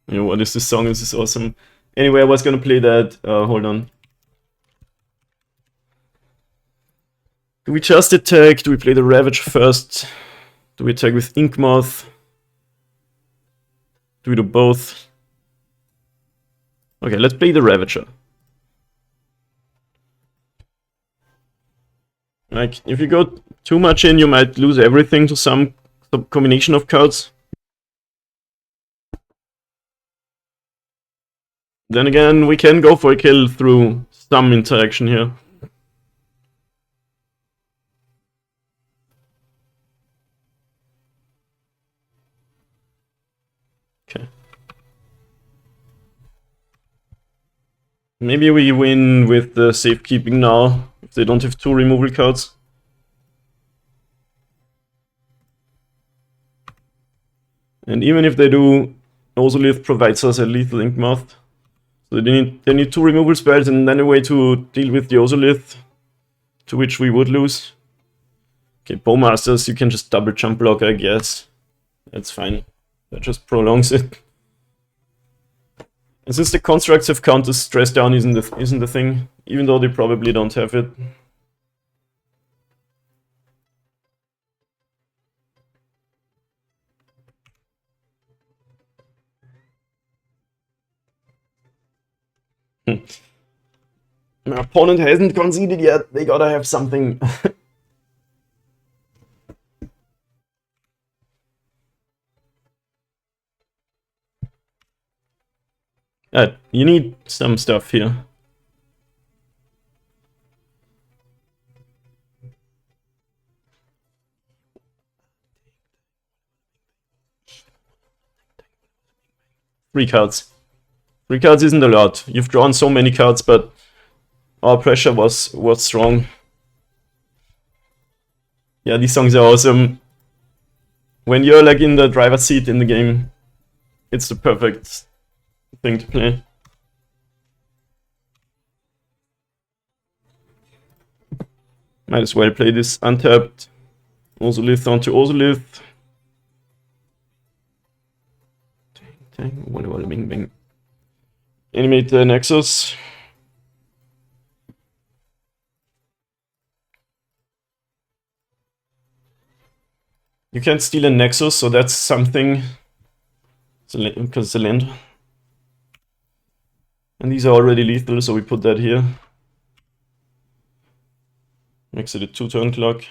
You know, what is this song? This is awesome. Anyway, I was gonna play that. Hold on. Do we just attack? Do we play the Ravager first? Do we attack with Inkmoth? Do we do both? Okay, let's play the Ravager. Like, if you go too much in, you might lose everything to some combination of cards. Then again, we can go for a kill through some interaction here. Okay. Maybe we win with the safekeeping now, if they don't have 2 removal cards. And even if they do, Ozolith provides us a lethal Inkmoth. So they need 2 removal spells and then a way to deal with the Ozolith, to which we would lose. Okay, Bowmasters, you can just double jump block, I guess. That's fine. That just prolongs it. And since the constructs have counter stress down isn't the thing, even though they probably don't have it. My opponent hasn't conceded yet, they gotta have something. You need some stuff here. Three cards. 3 cards isn't a lot. You've drawn so many cards, but our pressure was strong. Yeah, these songs are awesome. When you're like in the driver's seat in the game, it's the perfect thing to play. Might as well play this untapped. Ozolith onto Ozolith. Bing bing. Animate the Nexus. You can't steal a Nexus, so that's something. Because it's a land. And these are already lethal, so we put that here. Makes it a 2-turn clock.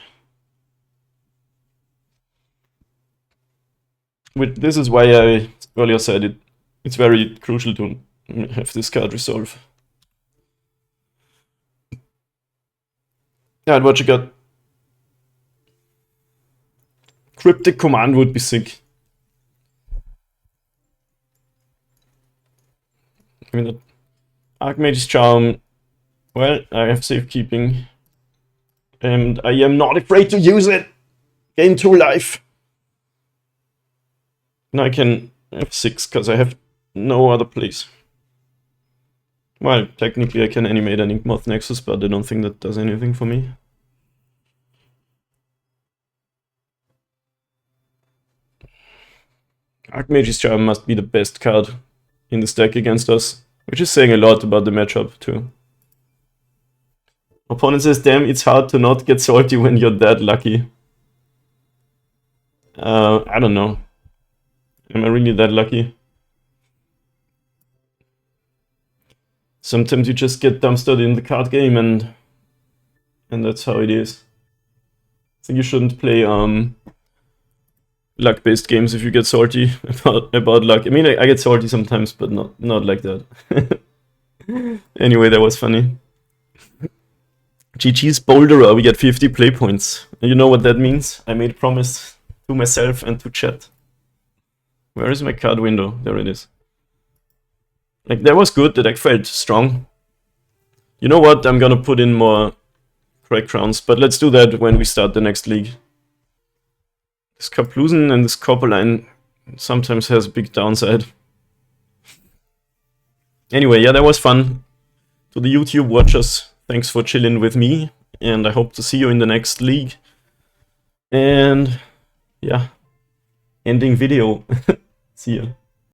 This is why I earlier said it's very crucial to have this card resolve. Yeah, and what you got? Cryptic Command would be sick. I mean, that Archmage's Charm. Well, I have safekeeping. And I am not afraid to use it! Gain 2 life! Now I can have 6, because I have no other place. Well, technically I can animate an Inkmoth Nexus, but I don't think that does anything for me. Archmage's Charm must be the best card in the stack against us, which is saying a lot about the matchup too. Opponent says, damn, it's hard to not get salty when you're that lucky. I don't know. Am I really that lucky? Sometimes you just get dumpstered in the card game and that's how it is. I think you shouldn't play luck-based games if you get salty about luck. I mean, I get salty sometimes, but not like that. Anyway, that was funny. GG's Boulderer, we get 50 play points. And you know what that means? I made a promise to myself and to chat. Where is my card window? There it is. Like, that was good, the deck felt strong. You know what, I'm gonna put in more crack crowns, but let's do that when we start the next league. This Kaplusen and this Copperline sometimes has a big downside. Anyway, yeah, that was fun. To the YouTube watchers, thanks for chilling with me, and I hope to see you in the next league. And yeah, ending video. See ya.